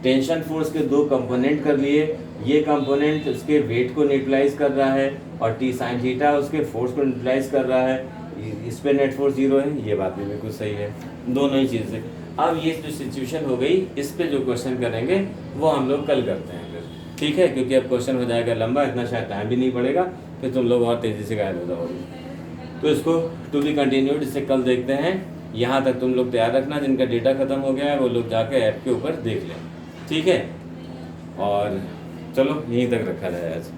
टेंशन फोर्स के दो कंपोनेंट कर लिए, ये कंपोनेंट उसके वेट को न्यूट्रलाइज कर रहा है और टी साइन थीटा उसके फोर्स को न्यूट्रलाइज कर रहा है, इस पे नेट फोर्स 0 है, ये बात भी बिल्कुल सही है, दोनों ही चीज़ें। अब ये जो सिचुएशन हो गई, इस पे जो क्वेश्चन करेंगे वो हम लोग कल करते हैं फिर, ठीक है, क्योंकि अब क्वेश्चन हो जाएगा लंबा, इतना शायद टाइम भी नहीं पड़ेगा, फिर तुम लोग और तेज़ी से गायब हो जाओगे। तो इसको टू बी कंटिन्यूड, इससे कल देखते हैं। यहाँ तक तुम लोग तैयार रखना, जिनका डेटा ख़त्म हो गया है वो लोग जाके ऐप के ऊपर देख लें, ठीक है। और चलो यहीं तक रखा जाए आज।